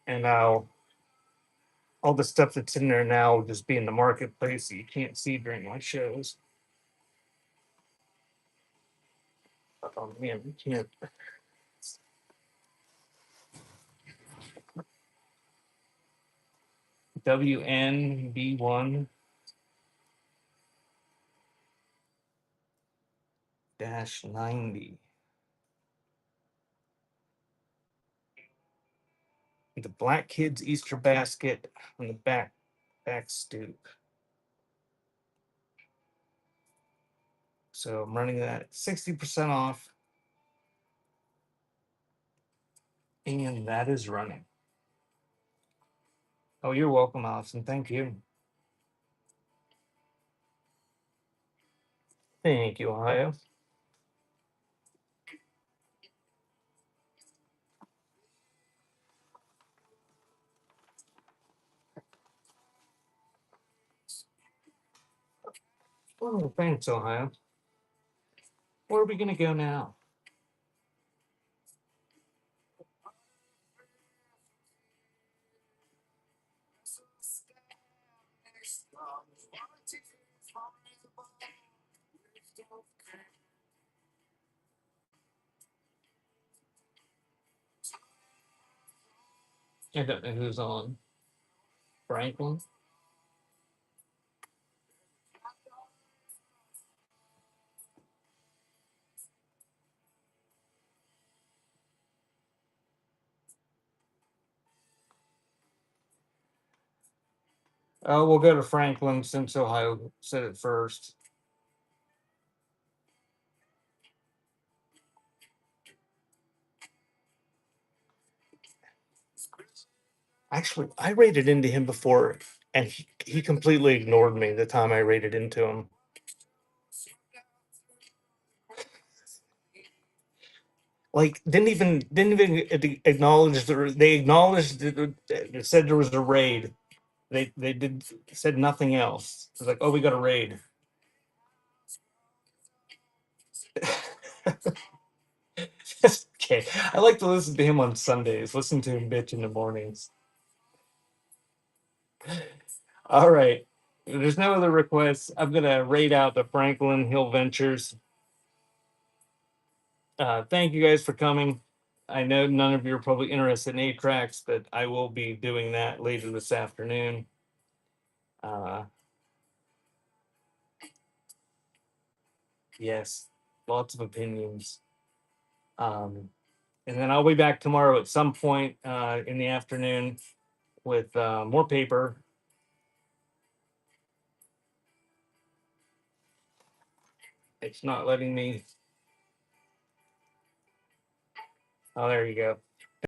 and all the stuff that's in there now will just be in the marketplace that you can't see during my shows. Oh man, we can't. WNB1 -90. The Black Kids Easter basket on the back stoop. So I'm running that at 60% off. And that is running. Oh, you're welcome, Allison. Thank you. Thank you, Ohio. Oh, thanks, Ohio. Where are we going to go now? I don't know who's on. Franklin? We'll go to Franklin since Ohio said it first. Actually, I rated into him before, and he completely ignored me the time I rated into him. Like didn't even acknowledge they acknowledged it said there was a raid. They did said nothing else. It's like, oh, we got a raid. Okay, I like to listen to him on Sundays. Listen to him bitch in the mornings. All right. If there's no other requests, I'm gonna raid out the Franklin Hill Ventures. Thank you guys for coming. I know none of you are probably interested in 8 tracks, but I will be doing that later this afternoon. Uh, yes, lots of opinions. Um, and then I'll be back tomorrow at some point in the afternoon with more paper. It's not letting me. Oh, there you go.